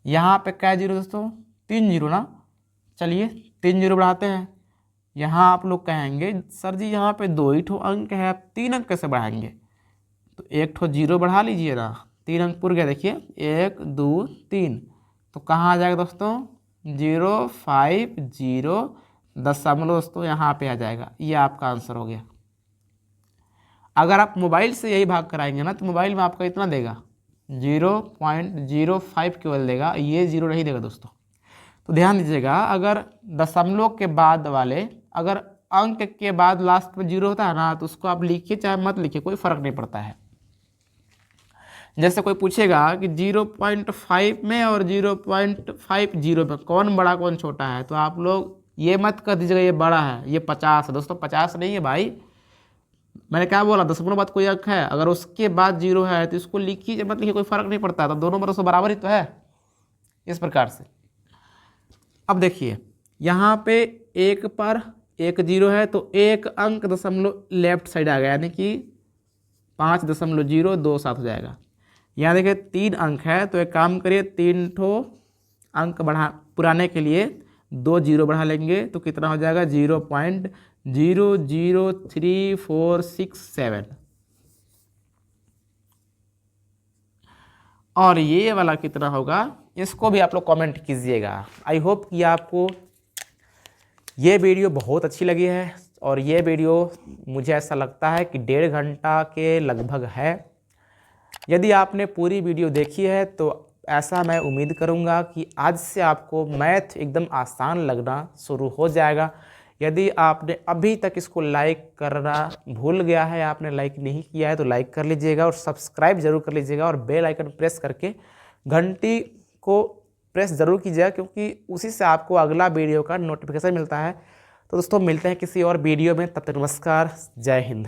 यहाँ पे क्या जीरो दोस्तों, 3 जीरो ना। चलिए 3 जीरो बढ़ाते हैं। यहाँ आप लोग कहेंगे सर जी यहाँ पे 2 ही ठो अंक है, आप 3 अंक कैसे बढ़ाएंगे, तो 1 ठो जीरो बढ़ा लीजिए ना, 3 अंक पूर गया। देखिए 1 2 3, तो कहाँ आ जाएगा दोस्तों, 0.50 दशमलव दोस्तों यहाँ पे आ जाएगा। ये आपका आंसर हो गया। अगर आप मोबाइल से यही भाग कराएंगे ना, तो मोबाइल में आपका इतना देगा, 0.05 केवल देगा, ये जीरो नहीं देगा दोस्तों। तो ध्यान दीजिएगा, अगर दशमलव के बाद वाले, अगर अंक के बाद लास्ट में जीरो होता है ना, तो उसको आप लिखिए चाहे मत लिखिए, कोई फर्क नहीं पड़ता है। जैसे कोई पूछेगा कि 0.5 में और 0.50 में कौन बड़ा कौन छोटा है, तो आप लोग ये मत कर दीजिएगा ये बड़ा है, ये 50 है दोस्तों। 50 नहीं है भाई, मैंने क्या बोला, दशमलव बाद कोई अंक है, अगर उसके बाद जीरो है तो इसको लिखिए मत लिखिए, कोई फर्क नहीं पड़ता। तो दोनों बरसों बराबर ही तो है, इस प्रकार से। अब देखिए यहाँ पे 1 पर 1 जीरो है, तो 1 अंक दशमलव लेफ्ट साइड आ गया, यानी कि 5.027 हो जाएगा। यहाँ देखिए 3 अंक है, तो एक काम करिए 3 ठो अंक पुराने के लिए 2 जीरो बढ़ा लेंगे, तो कितना हो जाएगा, 0.00347। और ये वाला कितना होगा, इसको भी आप लोग कमेंट कीजिएगा। आई होप कि आपको ये वीडियो बहुत अच्छी लगी है और ये वीडियो मुझे ऐसा लगता है कि 1.5 घंटा के लगभग है। यदि आपने पूरी वीडियो देखी है तो ऐसा मैं उम्मीद करूंगा कि आज से आपको मैथ एकदम आसान लगना शुरू हो जाएगा। यदि आपने अभी तक इसको लाइक करना भूल गया है, आपने लाइक नहीं किया है तो लाइक कर लीजिएगा और सब्सक्राइब जरूर कर लीजिएगा और बेल आइकन प्रेस करके घंटी को प्रेस ज़रूर कीजिएगा, क्योंकि उसी से आपको अगला वीडियो का नोटिफिकेशन मिलता है। तो दोस्तों मिलते हैं किसी और वीडियो में, तब तक नमस्कार, जय हिंद।